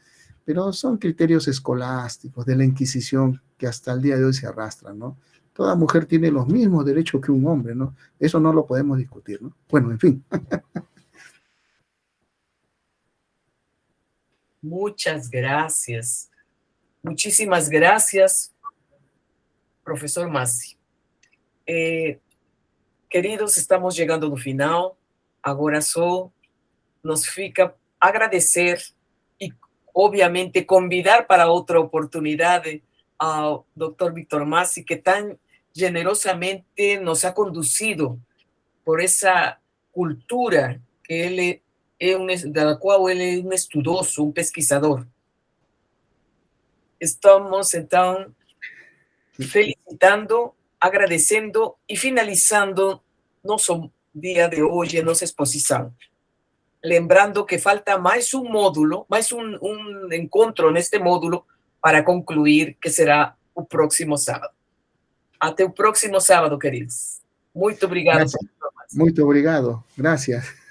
Pero son criterios escolásticos de la Inquisición que hasta el día de hoy se arrastran, ¿no? Toda mujer tiene los mismos derechos que un hombre, ¿no? Eso no lo podemos discutir, ¿no? Bueno, en fin. Muchas gracias. Muchísimas gracias, professor Massi. Queridos, estamos chegando no final. Agora só nos fica agradecer e, obviamente, convidar para outra oportunidade ao Dr. Víctor Massi, que tan generosamente nos ha conducido por essa cultura que ele da qual ele é um estudoso, um pesquisador. Estamos, então, felicitando, agradecendo e finalizando nosso dia de hoje, nossa exposição. Lembrando que falta mais um módulo, mais um encontro neste módulo para concluir, que será o próximo sábado. Até o próximo sábado, queridos. Muito obrigado. Gracias. Muy obrigado. Gracias.